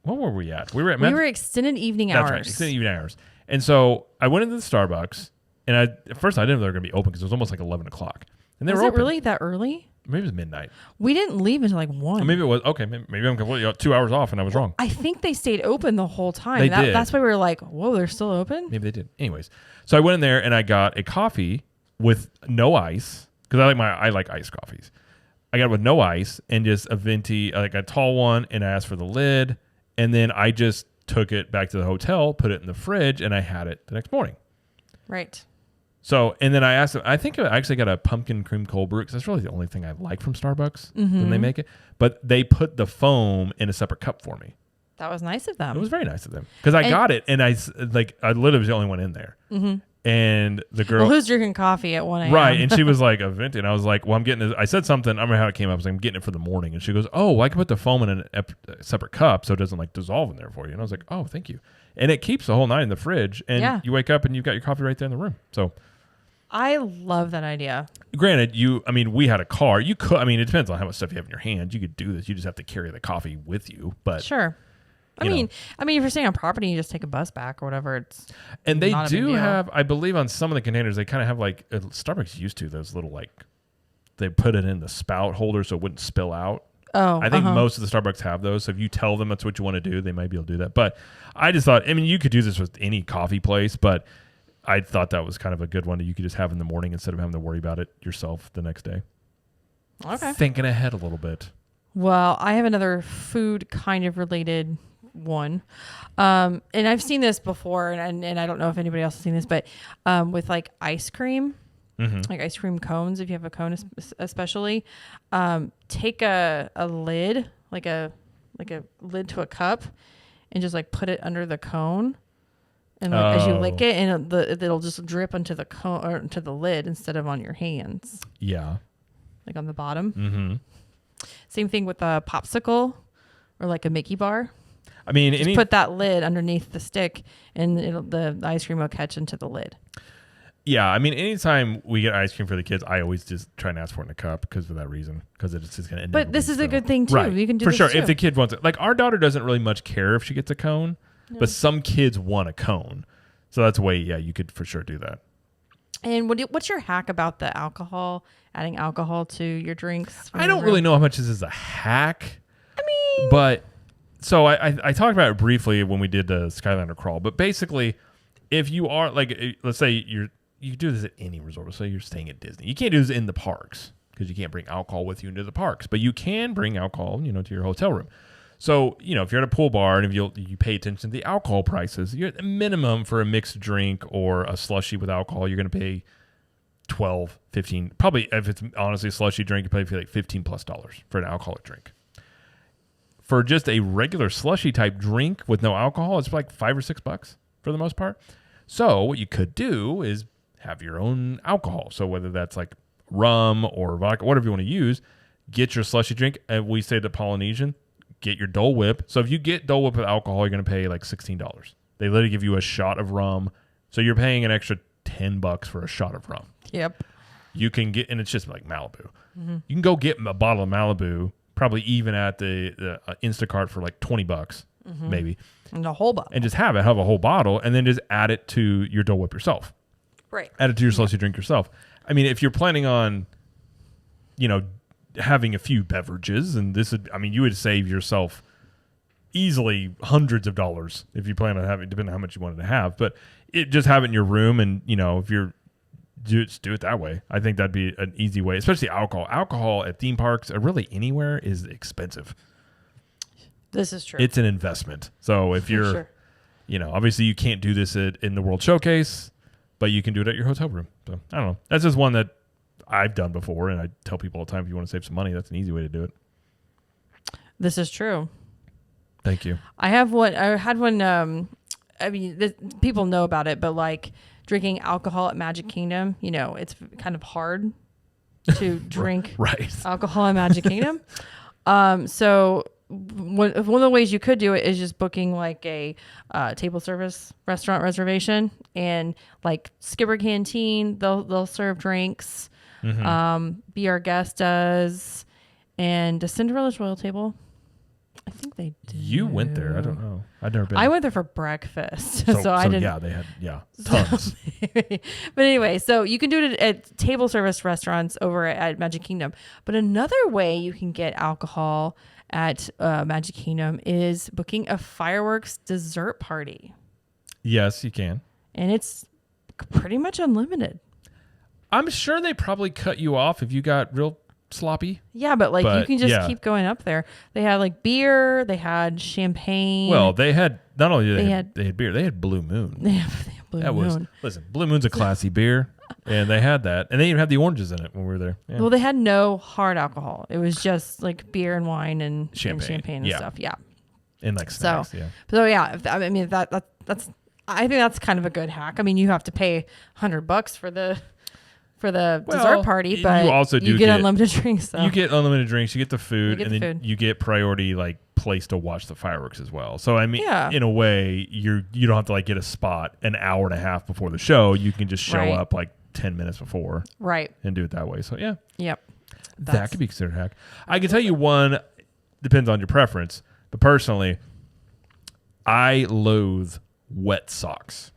what were we at? We were extended evening hours. That's right, extended evening hours. And so I went into the Starbucks, and at first I didn't know they were going to be open because it was almost like 11 o'clock. And they were open. Was it really that early? Maybe it was midnight. We didn't leave until like 1. Or maybe it was. Okay, maybe I'm completely 2 hours off and I was wrong. I think they stayed open the whole time. They did. That's why we were like, whoa, they're still open? Maybe they did. Anyways, so I went in there and I got a coffee with no ice, because I like iced coffees. I got it with no ice and just a venti, like a tall one, and I asked for the lid. And then I just took it back to the hotel, put it in the fridge, and I had it the next morning. Right. So, and then I asked them, I think I actually got a pumpkin cream cold brew, because that's really the only thing I like from Starbucks when they make it. But they put the foam in a separate cup for me. That was nice of them. It was very nice of them, because I got it, and I literally was the only one in there. And the girl, well, who's drinking coffee at 1 a.m.? Right, and she was like, a venti, and I was like, well, I'm getting it. I said something, I don't remember how it came up. I was like, I'm getting it for the morning, and she goes, oh, I can put the foam in a separate cup so it doesn't like dissolve in there for you. And I was like, oh, thank you. And it keeps the whole night in the fridge, and you wake up and you've got your coffee right there in the room. So I love that idea. Granted, we had a car. You could, it depends on how much stuff you have in your hand. You could do this. You just have to carry the coffee with you. But sure. I mean, if you're staying on property, you just take a bus back or whatever. It's and they do have, I believe, on some of the containers, they kind of have like Starbucks used to those little they put it in the spout holder so it wouldn't spill out. Oh, I think most of the Starbucks have those. So if you tell them that's what you want to do, they might be able to do that. But I just thought, you could do this with any coffee place, but I thought that was kind of a good one that you could just have in the morning instead of having to worry about it yourself the next day. Okay. Thinking ahead a little bit. Well, I have another food kind of related one. And I've seen this before, and I don't know if anybody else has seen this, but with like ice cream, like ice cream cones, if you have a cone especially, take a lid, like a lid to a cup, and just like put it under the cone. And as you lick it, and it'll just drip onto the cone or into the lid instead of on your hands. Yeah. Like on the bottom. Mm-hmm. Same thing with a popsicle or like a Mickey bar. Just put that lid underneath the stick, and the ice cream will catch into the lid. Yeah, anytime we get ice cream for the kids, I always just try and ask for it in a cup because of that reason. Because it's just going to end up. But this is a good thing too. Right. You can do for this sure. too. If the kid wants it, like our daughter doesn't really much care if she gets a cone. No. But some kids want a cone. So that's a way, you could for sure do that. And what's your hack about the alcohol, adding alcohol to your drinks? I don't really know how much this is a hack. But, so I talked about it briefly when we did the Skyliner crawl. But basically, if you are, let's say you do this at any resort. Let's say you're staying at Disney. You can't do this in the parks because you can't bring alcohol with you into the parks. But you can bring alcohol, to your hotel room. So, if you're at a pool bar and if you pay attention to the alcohol prices, you're at the minimum for a mixed drink or a slushie with alcohol, you're going to pay $12, $15. Probably, if it's honestly a slushie drink, you probably pay like $15+ for an alcoholic drink. For just a regular slushie type drink with no alcohol, it's like $5 or $6 for the most part. So what you could do is have your own alcohol. So whether that's like rum or vodka, whatever you want to use, get your slushie drink. And we say the Polynesian, get your Dole Whip. So if you get Dole Whip with alcohol, you're going to pay like $16. They literally give you a shot of rum. So you're paying an extra $10 for a shot of rum. Yep. You can get, and it's just like Malibu. Mm-hmm. You can go get a bottle of Malibu, probably even at the Instacart for like $20, maybe. And a whole bottle. And just have a whole bottle, and then just add it to your Dole Whip yourself. Right. Add it to your slushie drink yourself. If you're planning on, having a few beverages, and this would, you would save yourself easily hundreds of dollars if you plan on having, depending on how much you wanted to have. But just have it in your room, and if you're do it that way. I think that'd be an easy way, especially alcohol. Alcohol at theme parks or really anywhere is expensive. This is true. It's an investment. So if you're, obviously you can't do this in the World Showcase, but you can do it at your hotel room. So I don't know. That's just one that I've done before, and I tell people all the time, if you want to save some money, that's an easy way to do it. This is true. Thank you. I had one. People know about it, but like drinking alcohol at Magic Kingdom, it's kind of hard to drink alcohol at Magic Kingdom. So one of the ways you could do it is just booking like a table service restaurant reservation, and like Skipper Canteen, they'll serve drinks. Be Our Guest does, and does Cinderella's Royal Table? I think they do. You went there. I don't know. I've never been. I went there for breakfast. So I didn't. Yeah, they had, tons. But anyway, so you can do it at table service restaurants over at Magic Kingdom. But another way you can get alcohol at Magic Kingdom is booking a fireworks dessert party. Yes, you can. And it's pretty much unlimited. I'm sure they probably cut you off if you got real sloppy. Yeah, but you can just keep going up there. They had like beer, they had champagne. Well, they had not only they had beer, they had Blue Moon. They had Blue Moon. Listen, Blue Moon's a classy beer, and they had that, and they even had the oranges in it when we were there. Yeah. Well, they had no hard alcohol. It was just like beer and wine and champagne and stuff. Yeah, and like snacks. So yeah, that's I think that's kind of a good hack. You have to pay $100 for the dessert party, but you also get unlimited drinks. So. You get unlimited drinks, you get the food, and then you get priority place to watch the fireworks as well. So in a way, you don't have to get a spot an hour and a half before the show. You can just show up 10 minutes before. Right. And do it that way. So, yeah. Yep. That could be considered a hack. I can tell you one, depends on your preference, but personally, I loathe wet socks.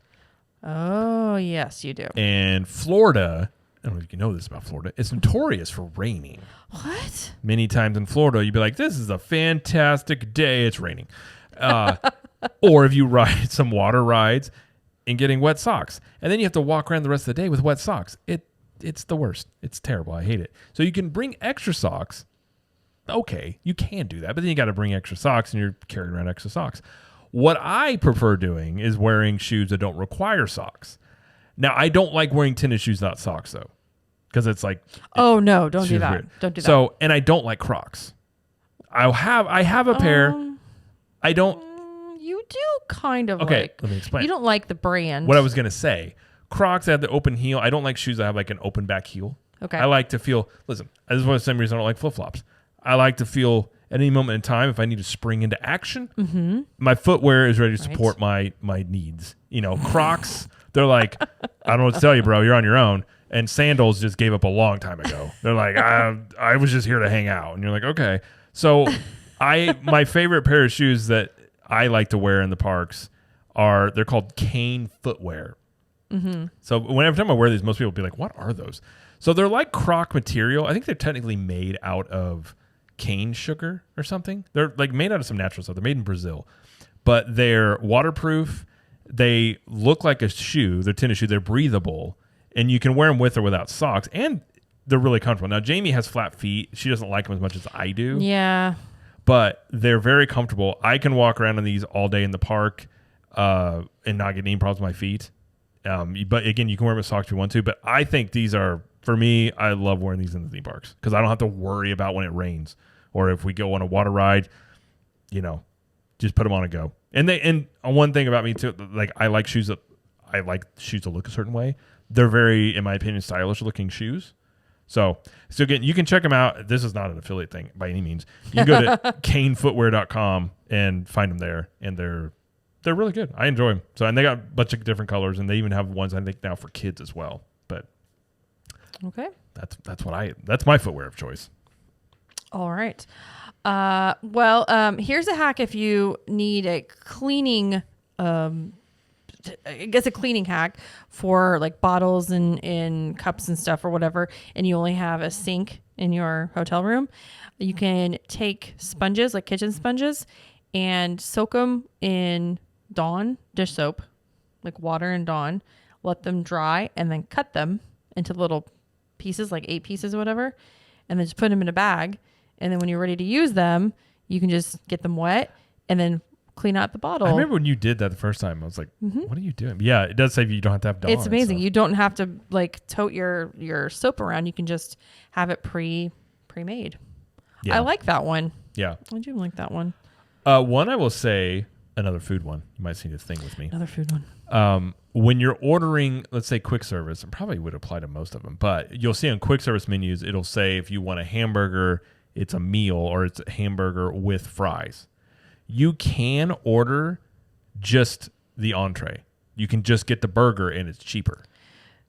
Oh, yes, you do. And Florida, I don't know if you know this about Florida, it's notorious for raining. What? Many times in Florida, you'd be like, this is a fantastic day. It's raining. Or if you ride some water rides and getting wet socks. And then you have to walk around the rest of the day with wet socks. It's the worst. It's terrible. I hate it. So you can bring extra socks. Okay, you can do that. But then you got to bring extra socks and you're carrying around extra socks. What I prefer doing is wearing shoes that don't require socks. Now, I don't like wearing tennis shoes without socks, though. Because it's like... Oh, no. Don't do that. Weird. Don't do that. So, and I don't like Crocs. I have a pair. I don't... You do kind of okay, like... let me explain. You don't like the brand. What I was going to say. Crocs have the open heel. I don't like shoes that have like an open back heel. Okay. I like to feel... Listen, this is one of the same reasons I don't like flip-flops. I like to feel at any moment in time, if I need to spring into action, my footwear is ready to support my needs. You know, Crocs, they're like, I don't know what to tell you, bro. You're on your own. And sandals just gave up a long time ago. They're like, I was just here to hang out. And you're like, okay. So my favorite pair of shoes that I like to wear in the parks they're called cane footwear. Mm-hmm. So whenever time I wear these, most people will be like, what are those? So they're like Croc material. I think they're technically made out of cane sugar or something. They're like made out of some natural stuff. They're made in Brazil, but they're waterproof. They look like a shoe. They're tennis shoe. They're breathable, and you can wear them with or without socks, and they're really comfortable. Now, Jamie has flat feet. She doesn't like them as much as I do. Yeah. But they're very comfortable. I can walk around in these all day in the park and not get any problems with my feet. But again, you can wear them with socks if you want to. But I think these are, for me, I love wearing these in the theme parks because I don't have to worry about when it rains or if we go on a water ride, just put them on and go. And one thing about me too, like I like shoes that look a certain way. They're very, in my opinion, stylish looking shoes. So again, you can check them out. This is not an affiliate thing by any means. You can go to canefootwear.com and find them there, and they're really good. I enjoy them. So, and they got a bunch of different colors, and they even have ones I think now for kids as well. But okay, that's my footwear of choice. All right. Here's a hack if you need a cleaning. I guess a cleaning hack for like bottles and cups and stuff or whatever, and you only have a sink in your hotel room. You can take sponges, like kitchen sponges, and soak them in Dawn dish soap, like water and Dawn, let them dry, and then cut them into little pieces, like 8 pieces or whatever, and then just put them in a bag. And then when you're ready to use them, you can just get them wet and then clean out the bottle. I remember when you did that the first time. I was like, what are you doing? Yeah, it does say you don't have to have Dawn. It's amazing. You don't have to like tote your soap around. You can just have it pre-made. Yeah. I like that one. Yeah. I do like that one. One I will say, another food one. You might see this thing with me. Another food one. When you're ordering, let's say quick service, and probably would apply to most of them, but you'll see on quick service menus, it'll say if you want a hamburger, it's a meal or it's a hamburger with fries. You can order just the entree. You can just get the burger and it's cheaper.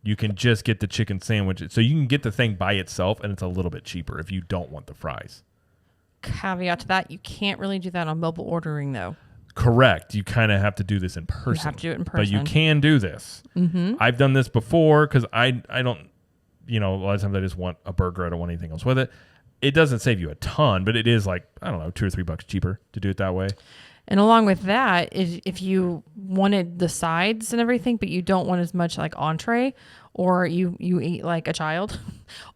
You can just get the chicken sandwich. So you can get the thing by itself and it's a little bit cheaper if you don't want the fries. Caveat to that, you can't really do that on mobile ordering though. Correct. You kind of have to do this in person. You have to do it in person. But you can do this. Mm-hmm. I've done this before because I don't, a lot of times I just want a burger. I don't want anything else with it. It doesn't save you a ton, but it is like, I don't know, $2 or $3 cheaper to do it that way. And along with that, if you wanted the sides and everything, but you don't want as much like entree, or you eat like a child,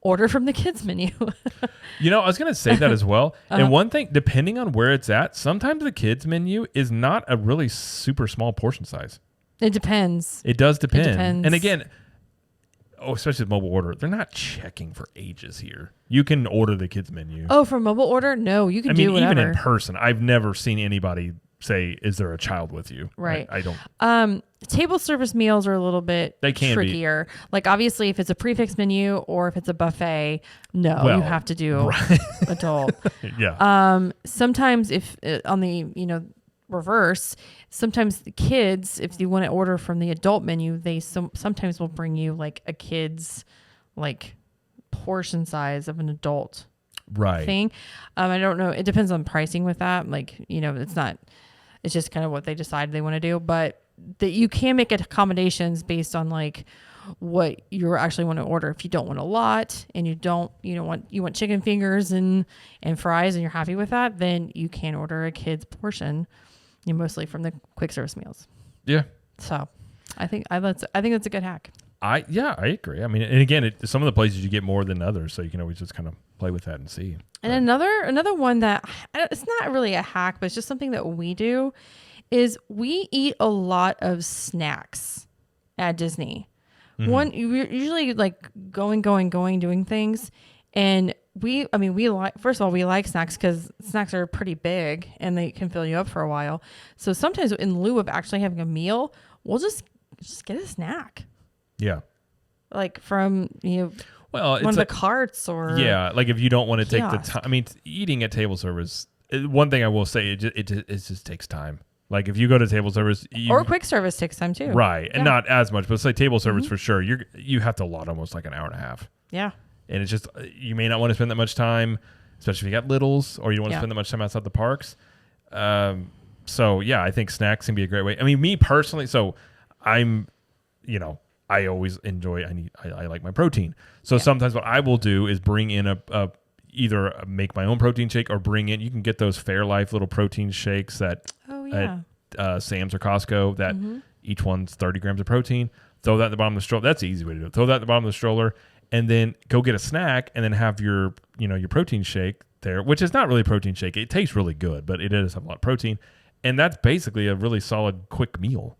order from the kids menu. I was going to say that as well. And one thing, depending on where it's at, sometimes the kids menu is not a really super small portion size. It depends. It does depend. It depends. And again, especially with mobile order, they're not checking for ages here. You can order the kids menu. Oh, for mobile order? No, you can do whatever. Even in person, I've never seen anybody say, is there a child with you? Right. I don't. Table service meals are a little bit trickier. Like obviously if it's a prefix menu or if it's a buffet, you have to do adult. Yeah. Sometimes if on the, reverse. Sometimes the kids, if you want to order from the adult menu, they sometimes will bring you like a kid's like portion size of an adult thing. I don't know. It depends on pricing with that. Like, it's just kind of what they decide they want to do, but that you can make accommodations based on like what you actually want to order. If you don't want a lot and you want chicken fingers and fries and you're happy with that, then you can order a kid's portion, mostly from the quick service meals. Yeah. So I think that's a good hack. I agree. I mean, and again, some of the places you get more than others, so you can always just kind of play with that and see. And another one that it's not really a hack, but it's just something that we do is we eat a lot of snacks at Disney. We're usually like going, doing things. And we like snacks because snacks are pretty big and they can fill you up for a while. So sometimes in lieu of actually having a meal, we'll just get a snack. Yeah. Like from, one of the carts or. Yeah. Like if you don't want to take the time. I mean, eating at table service, one thing I will say, it just takes time. Like if you go to table service or quick service takes time too. Right. And not as much, but it's like table service for sure. You have to allot almost like an hour and a half. Yeah. And it's just, you may not want to spend that much time, especially if you got littles or you don't want to spend that much time outside the parks. So yeah, I think snacks can be a great way. I mean, me personally, so I'm, I always enjoy, I like my protein. So sometimes what I will do is bring in either make my own protein shake or bring in, you can get those Fairlife little protein shakes at Sam's or Costco that each one's 30 grams of protein. Throw that at the bottom of the stroller. That's the easy way to do it. Throw that at the bottom of the stroller and then go get a snack and then have your protein shake there, which is not really a protein shake. It tastes really good, but it does have a lot of protein. And that's basically a really solid quick meal.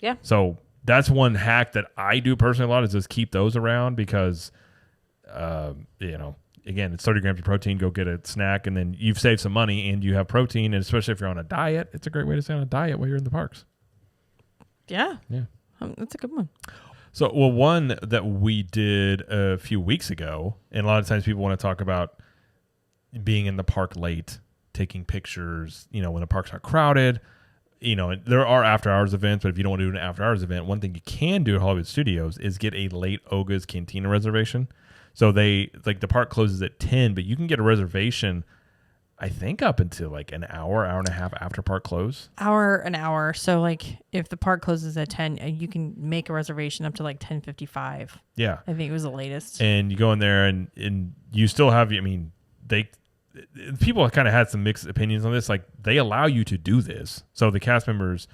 Yeah. So that's one hack that I do personally a lot is just keep those around because, again, it's 30 grams of protein. Go get a snack, and then you've saved some money, and you have protein. And especially if you're on a diet, it's a great way to stay on a diet while you're in the parks. Yeah. Yeah. That's a good one. So, one that we did a few weeks ago, and a lot of times people want to talk about being in the park late, taking pictures, when the park's not crowded. There are after-hours events, but if you don't want to do an after-hours event, one thing you can do at Hollywood Studios is get a late Oga's Cantina reservation. So the park closes at 10, but you can get a reservation, I think, up until like an hour and a half after park close. An hour. So like if the park closes at 10, you can make a reservation up to like 10:55. Yeah. I think it was the latest. And you go in there and you still have, people kind of had some mixed opinions on this. Like they allow you to do this. So the cast members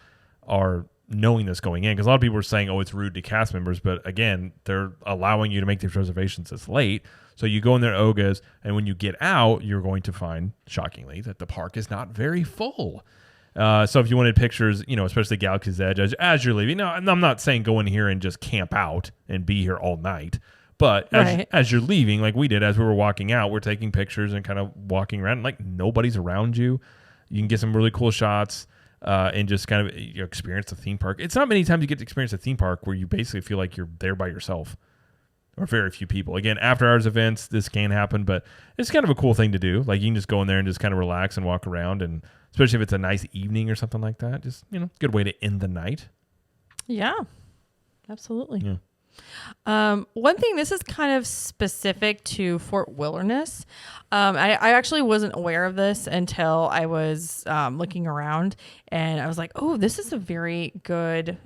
are knowing this going in, because a lot of people are saying, it's rude to cast members, but again, they're allowing you to make these reservations this late. So you go in there at Oga's, and when you get out, you're going to find, shockingly, that the park is not very full. So if you wanted pictures, especially Galaxy's Edge, as you're leaving, and I'm not saying go in here and just camp out and be here all night, but as you're leaving, like we did, as we were walking out, we're taking pictures and kind of walking around, like nobody's around you. You can get some really cool shots. And just kind of experience the theme park. It's not many times you get to experience a theme park where you basically feel like you're there by yourself, or very few people. Again, after hours events, this can happen, but it's kind of a cool thing to do. Like you can just go in there and just kind of relax and walk around, and especially if it's a nice evening or something like that, just good way to end the night. Yeah, absolutely. Yeah. One thing, this is kind of specific to Fort Wilderness. I actually wasn't aware of this until I was looking around, and I was like, oh, this is a very good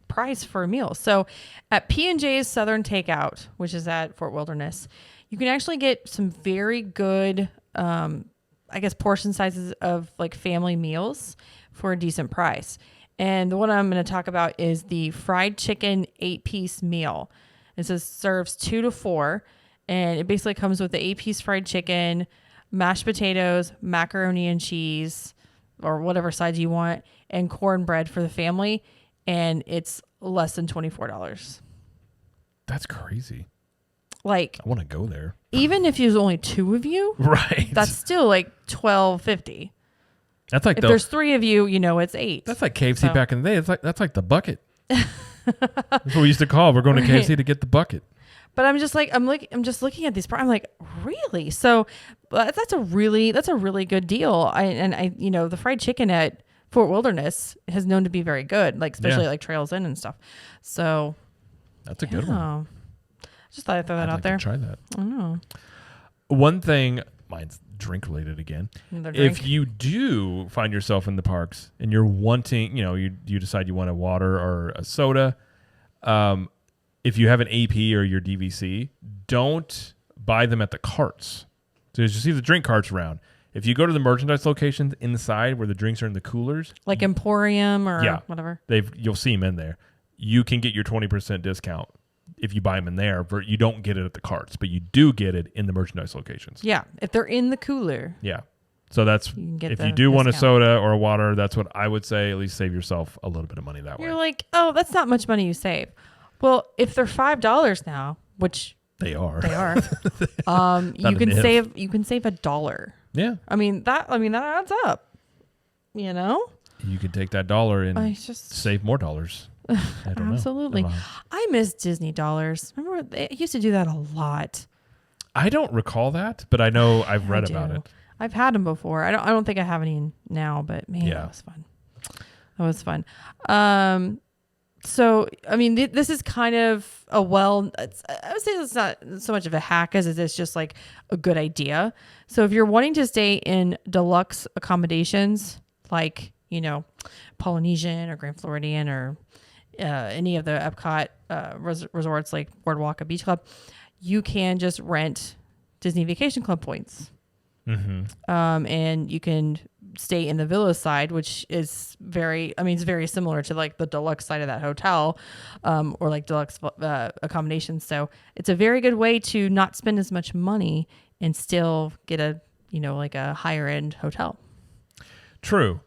price for a meal. So at P&J's Southern Takeout, which is at Fort Wilderness, you can actually get some very good, portion sizes of family meals for a decent price. And the one I'm going to talk about is the fried chicken 8-piece meal. It says serves 2 to 4, and it basically comes with the 8-piece fried chicken, mashed potatoes, macaroni and cheese, or whatever sides you want, and cornbread for the family. And it's less than $24. That's crazy. I want to go there. Even if there's only 2 of you, right? That's still $12.50. That's like if there's 3 of you, it's 8. That's like KFC back in the day. That's like the bucket. That's what we used to call. We're going to KFC to get the bucket. But I'm just I'm just looking at these. I'm like, really? So that's a really good deal. The fried chicken at Fort Wilderness is known to be very good, like especially like Trails Inn and stuff. So that's a good one. Just thought I'd throw that out there. Try that. I don't know. One thing, mine's drink related again. If you do find yourself in the parks and you're wanting, you decide you want a water or a soda, if you have an AP or your DVC, don't buy them at the carts. So as you see the drink carts around, if you go to the merchandise locations inside where the drinks are in the coolers, like Emporium or whatever, you'll see them in there. You can get your 20% discount if you buy them in there, but you don't get it at the carts, but you do get it in the merchandise locations. Yeah, if they're in the cooler. Yeah. So that's, if you do want a soda or a water, that's what I would say. At least save yourself a little bit of money that way. You're like, oh, that's not much money you save. Well, if they're $5 now, which they are, you can save $1. Yeah. I mean that adds up. You can take that dollar and save more dollars. Absolutely. I miss Disney dollars. Remember they used to do that a lot. I don't recall that, but I know I've read about it. I've had them before. I don't think I have any now, but man, that was fun. That was fun. So, I mean, this is kind of I would say it's not so much of a hack as it is just like a good idea. So if you're wanting to stay in deluxe accommodations, like, Polynesian or Grand Floridian or any of the Epcot resorts like Boardwalk or Beach Club, you can just rent Disney Vacation Club points. Mm-hmm. And you can stay in the villa side, which is it's very similar to like the deluxe side of that hotel, or like deluxe accommodations. So it's a very good way to not spend as much money and still get a higher end hotel. True.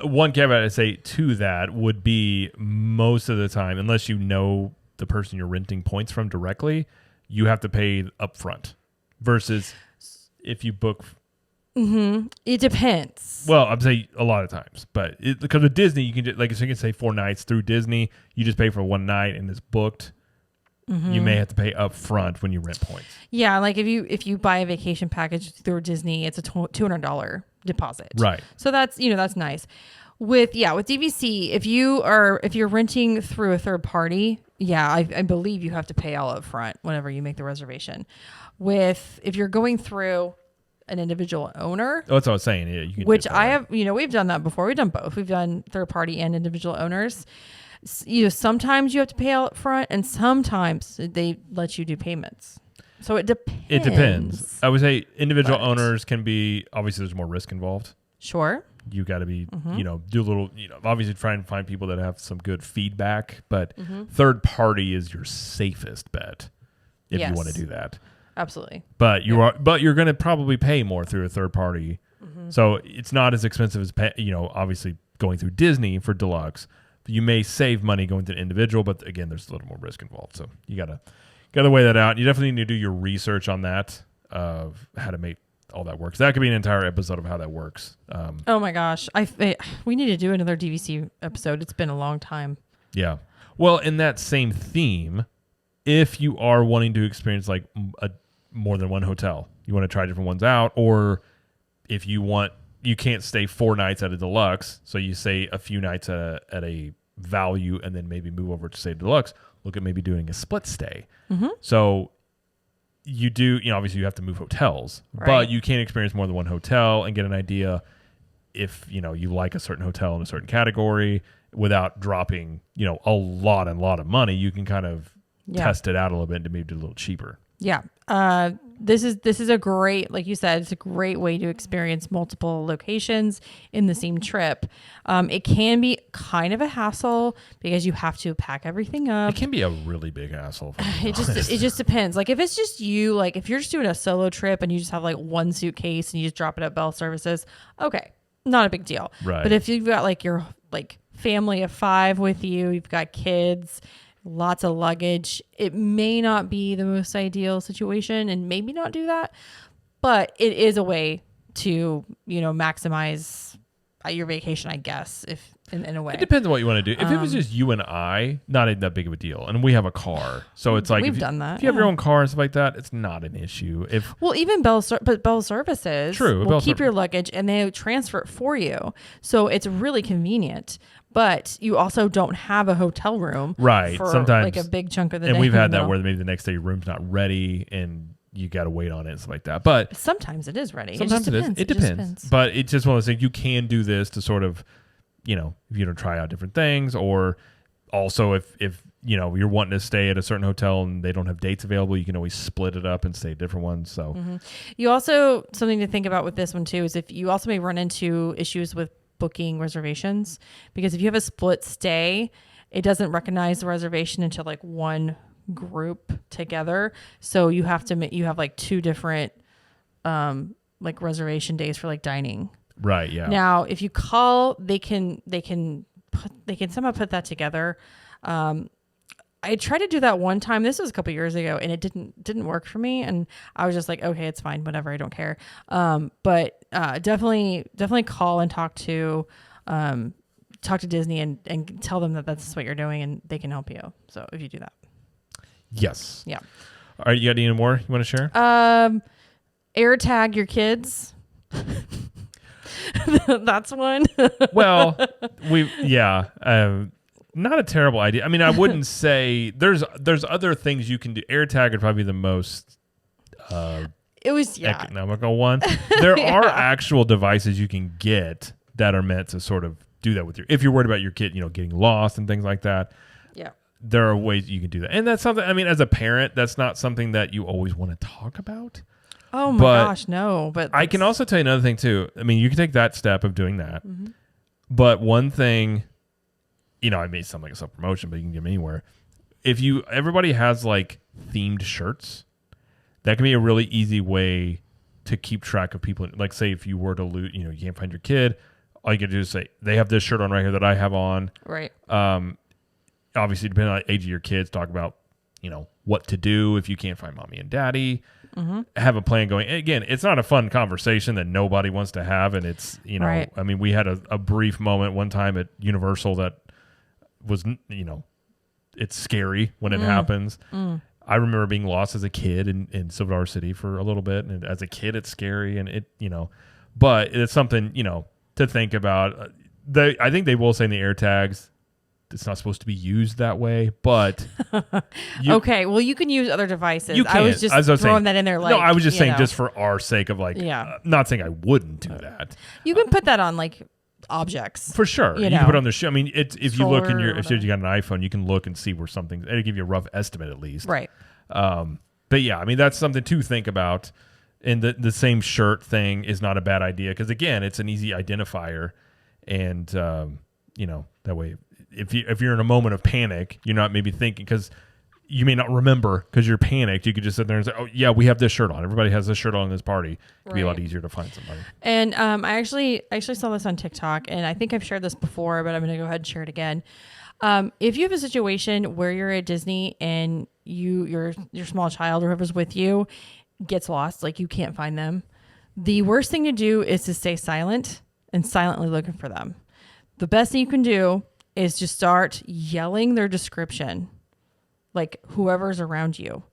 One caveat I'd say to that would be most of the time, unless you know the person you're renting points from directly, you have to pay up front versus if you book. Mm-hmm. It depends. Well, I'm saying a lot of times, but because with Disney, you can just, so you can say 4 nights through Disney. You just pay for one night and it's booked. Mm-hmm. You may have to pay up front when you rent points. Yeah, like if you buy a vacation package through Disney, it's a $200 deposit. Right. So that's that's nice. With DVC, if you're renting through a third party, I believe you have to pay all up front whenever you make the reservation. If you're going through an individual owner. Oh, that's what I was saying. Yeah, you can which I have, we've done that before. We've done both. We've done third party and individual owners. Sometimes you have to pay all up front and sometimes they let you do payments. So it depends. It depends. I would say individual owners can be, obviously there's more risk involved. Sure. You got to be, do a little, obviously try and find people that have some good feedback, but third party is your safest bet if you want to do that. Absolutely. But you're going to probably pay more through a third party. Mm-hmm. So it's not as expensive as, obviously going through Disney for deluxe. You may save money going to an individual, but again, there's a little more risk involved. So you got to weigh that out. You definitely need to do your research on that of how to make all that work. So that could be an entire episode of how that works. Oh my gosh. We need to do another DVC episode. It's been a long time. Yeah. Well, in that same theme, if you are wanting to experience like more than one hotel, you want to try different ones out, or if you can't stay 4 nights at a deluxe, so you stay a few nights at a value and then maybe move over to say deluxe, look at maybe doing a split stay. Mm-hmm. So you do, obviously you have to move hotels, but you can experience more than one hotel and get an idea if, you like a certain hotel in a certain category without dropping, a lot of money. You can kind of test it out a little bit and maybe do a little cheaper. Yeah. This is a great, like you said, it's a great way to experience multiple locations in the same trip. It can be kind of a hassle because you have to pack everything up. It can be a really big hassle. It just depends. Like if it's just you, like if you're just doing a solo trip and you just have like one suitcase and you just drop it at Bell Services, okay, not a big deal. Right. But if you've got like your family of 5 with you, you've got kids, lots of luggage, it may not be the most ideal situation and maybe not do that, but it is a way to maximize your vacation, I guess, if in a way. It depends on what you want to do. If it was just you and I, not that big of a deal. And we have a car. So it's like, we've done that. If you have your own car and stuff like that, it's not an issue. Even Bell Services will keep your luggage and they transfer it for you. So it's really convenient. But you also don't have a hotel room, right? For sometimes like a big chunk of the day. And we've had that where maybe the next day your room's not ready and you got to wait on it and stuff like that. But sometimes it is ready. Sometimes it is. It depends. But it's just one of those things. You can do this to sort of, if you don't try out different things, or also if you're wanting to stay at a certain hotel and they don't have dates available, you can always split it up and stay at different ones. So you also, something to think about with this one too is if you also may run into issues with booking reservations, because if you have a split stay, it doesn't recognize the reservation until like one group together. So you have like two different like reservation days for like dining. Right. Yeah. Now, if you call, they can somehow put that together. I tried to do that one time. This was a couple years ago, and it didn't work for me. And I was just like, okay, it's fine, whatever. I don't care. But definitely call and talk to Disney and tell them that that's what you're doing, and they can help you. So if you do that. Yes. Yeah. All right. You got any more you want to share? Air tag your kids. That's one. Well, not a terrible idea. I mean, I wouldn't say there's other things you can do. AirTag would probably be the most economical one. There are actual devices you can get that are meant to sort of do that with if you're worried about your kid, getting lost and things like that. Yeah. There are ways you can do that. And that's something, I mean, as a parent, that's not something that you always want to talk about. Oh my gosh, no. But I can also tell you another thing too. I mean, you can take that step of doing that. Mm-hmm. But one thing, I may sound like a self-promotion, but you can get them anywhere. If everybody has like themed shirts, that can be a really easy way to keep track of people. Like say if you were to lose, you can't find your kid, all you can do is say, they have this shirt on right here that I have on. Right. Obviously, depending on the age of your kids, talk about, what to do if you can't find mommy and daddy. Mm-hmm. Have a plan going. Again, it's not a fun conversation that nobody wants to have. And it's, right. I mean, we had a brief moment one time at Universal that was, it's scary when it happens. Mm. I remember being lost as a kid in Silver City for a little bit. And as a kid, it's scary. And it, but it's something, to think about. I think they will say in the AirTags, it's not supposed to be used that way, but okay. Well, you can use other devices. I was just throwing that in there. Like, no, I was just saying, just for our sake of like, not saying I wouldn't do that. You can put that on like objects for sure. You can put it on the show. I mean, if you look if you got an iPhone, you can look and see where something. It'll give you a rough estimate at least. Right. But yeah, I mean, that's something to think about. And the same shirt thing is not a bad idea because again, it's an easy identifier, and that way. If you're in a moment of panic, you're not maybe thinking because you may not remember because you're panicked. You could just sit there and say, "Oh yeah, we have this shirt on. Everybody has this shirt on in this party." It'd be a lot easier to find somebody. And I actually saw this on TikTok, and I think I've shared this before, but I'm going to go ahead and share it again. If you have a situation where you're at Disney and your small child or whoever's with you gets lost, like you can't find them, the worst thing to do is to stay silent and silently looking for them. The best thing you can do is just start yelling their description, like whoever's around you.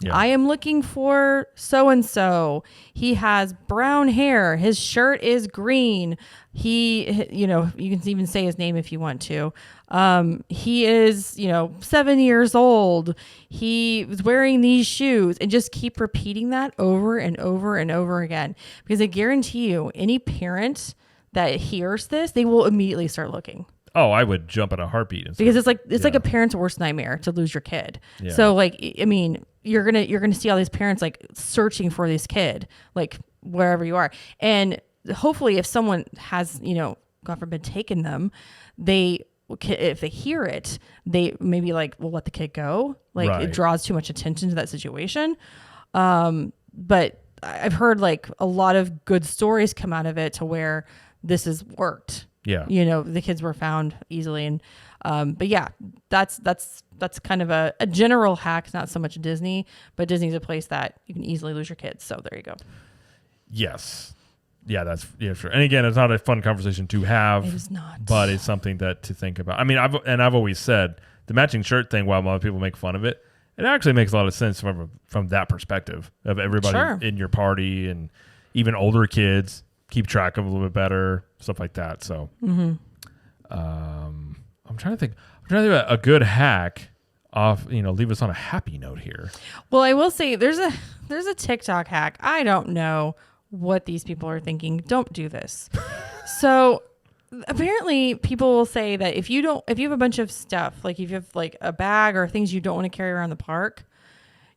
Yeah. I am looking for so-and-so. He has brown hair. His shirt is green. He, you can even say his name if you want to. He is, 7 years old. He was wearing these shoes, and just keep repeating that over and over and over again. Because I guarantee you, any parent that hears this, they will immediately start looking. Oh, I would jump at a heartbeat. Because it's like a parent's worst nightmare to lose your kid. Yeah. So like, I mean, you're gonna see all these parents like searching for this kid, like wherever you are. And hopefully if someone has, God forbid, taken them, if they hear it, they maybe like will let the kid go. Like it draws too much attention to that situation. But I've heard like a lot of good stories come out of it to where this has worked. Yeah. The kids were found easily. And, but yeah, that's kind of a general hack, not so much Disney, but Disney's a place that you can easily lose your kids. So there you go. Yes. that's sure. And again, it's not a fun conversation to have. It is not. But it's something to think about. I mean, I've always said the matching shirt thing, while a lot of people make fun of it, it actually makes a lot of sense from that perspective of everybody in your party and even older kids keep track of a little bit better, stuff like that. So I'm trying to think about a good hack off, leave us on a happy note here. Well, I will say there's a TikTok hack. I don't know what these people are thinking. Don't do this. So apparently people will say that if you have a bunch of stuff, like if you have like a bag or things you don't want to carry around the park,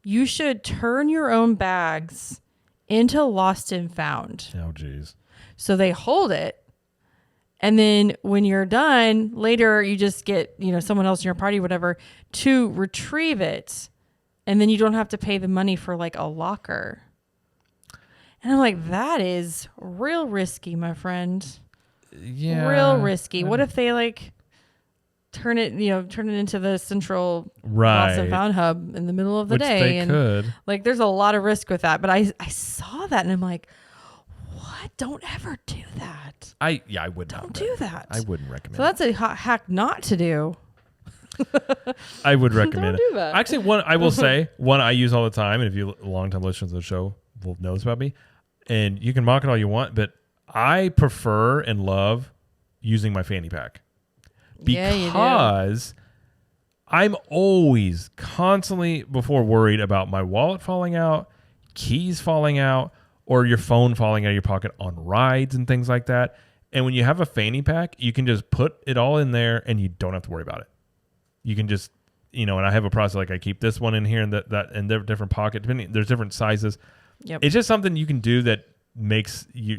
you should turn your own bags into lost and found. Oh, geez. So they hold it. And then when you're done, later you just get, someone else in your party, whatever, to retrieve it. And then you don't have to pay the money for like a locker. And I'm like, that is real risky, my friend. Yeah. Real risky. What if they like turn it into the central lost and found hub in the middle of the day? They could. Like, there's a lot of risk with that. But I saw that and I'm like, what? Don't ever do that. I would not. Don't do that. I wouldn't recommend. So that's a hot hack not to do. I would recommend Don't do that. Actually, one I will say, one I use all the time, and if you long-time listeners of the show will know this about me, and you can mock it all you want, but I prefer and love using my fanny pack because I'm always constantly before worried about my wallet falling out, keys falling out, or your phone falling out of your pocket on rides and things like that. And when you have a fanny pack, you can just put it all in there and you don't have to worry about it. You can just, and I have a process like I keep this one in here and that and they're different pocket, there's different sizes. Yep. It's just something you can do that makes you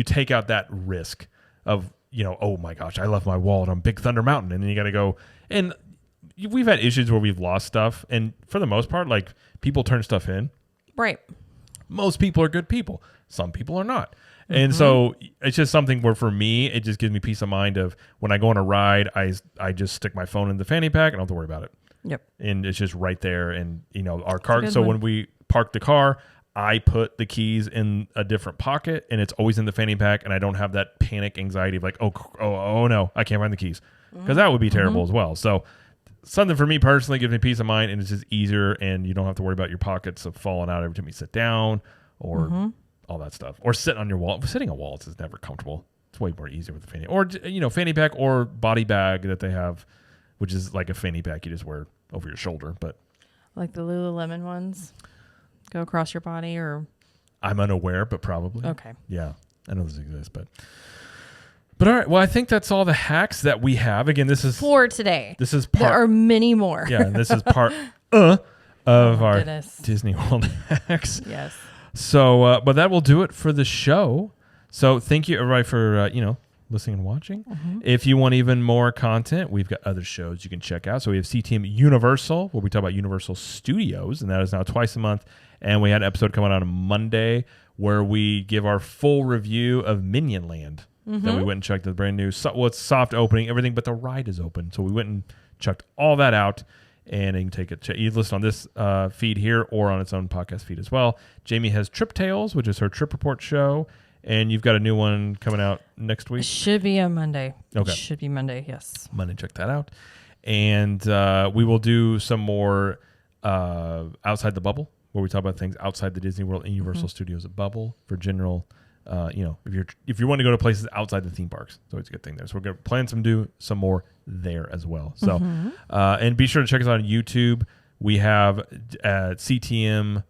take out that risk of, oh my gosh, I left my wallet on Big Thunder Mountain, and then you got to go. And we've had issues where we've lost stuff, and for the most part, like, people turn stuff in. Right. Most people are good people. Some people are not. And so it's just something where for me, it just gives me peace of mind of when I go on a ride, I just stick my phone in the fanny pack and I don't have to worry about it. Yep. And it's just right there. And, our car. So when we park the car, I put the keys in a different pocket and it's always in the fanny pack. And I don't have that panic anxiety of like, oh no, I can't find the keys. Because that would be terrible as well. So something for me personally gives me peace of mind, and it's just easier, and you don't have to worry about your pockets of falling out every time you sit down or all that stuff. Or sit on your wallet. Sitting on wallets is never comfortable. It's way more easier with the fanny. Or, fanny pack or body bag that they have, which is like a fanny pack you just wear over your shoulder. But like the Lululemon ones go across your body, or? I'm unaware, but probably. Okay. Yeah. I know this exists, but all right. Well, I think that's all the hacks that we have. Again, this is for today. This is part. There are many more. Yeah, this is part of our goodness. Disney World hacks. Yes. So, but that will do it for the show. So, thank you everybody for listening and watching. If you want even more content, we've got other shows you can check out. So we have CTM Universal, where we talk about Universal Studios, and that is now twice a month. And we had an episode coming out on Monday where we give our full review of Minion Land. Then we went and checked the brand new, it's soft opening, everything but the ride is open. So we went and checked all that out, and you can take it. You listen on this feed here or on its own podcast feed as well. Jamie has Trip Tales, which is her trip report show, and you've got a new one coming out next week. It should be a Monday. Okay, it should be Monday. Yes, Monday. Check that out, and we will do some more outside the bubble, where we talk about things outside the Disney World and Universal Studios bubble for general. If you want to go to places outside the theme parks, it's always a good thing there. So we're going to plan do some more there as well. So, and be sure to check us out on YouTube. We have CTM,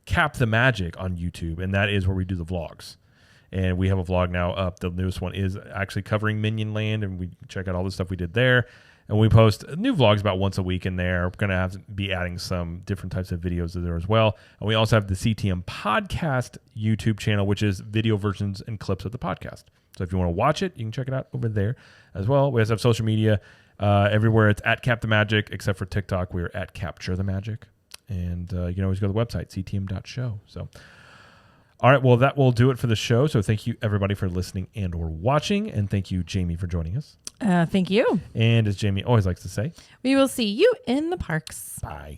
Cap the Magic on YouTube, and that is where we do the vlogs. And we have a vlog now up. The newest one is actually covering Minion Land, and we check out all the stuff we did there. And we post new vlogs about once a week in there. We're going to have to be adding some different types of videos there as well. And we also have the CTM Podcast YouTube channel, which is video versions and clips of the podcast. So if you want to watch it, you can check it out over there as well. We also have social media everywhere. It's at Cap the Magic, except for TikTok. We're at Capture the Magic. And you can always go to the website, ctm.show. So, all right, well, that will do it for the show. So thank you, everybody, for listening and or watching. And thank you, Jamie, for joining us. Thank you. And as Jamie always likes to say, we will see you in the parks. Bye.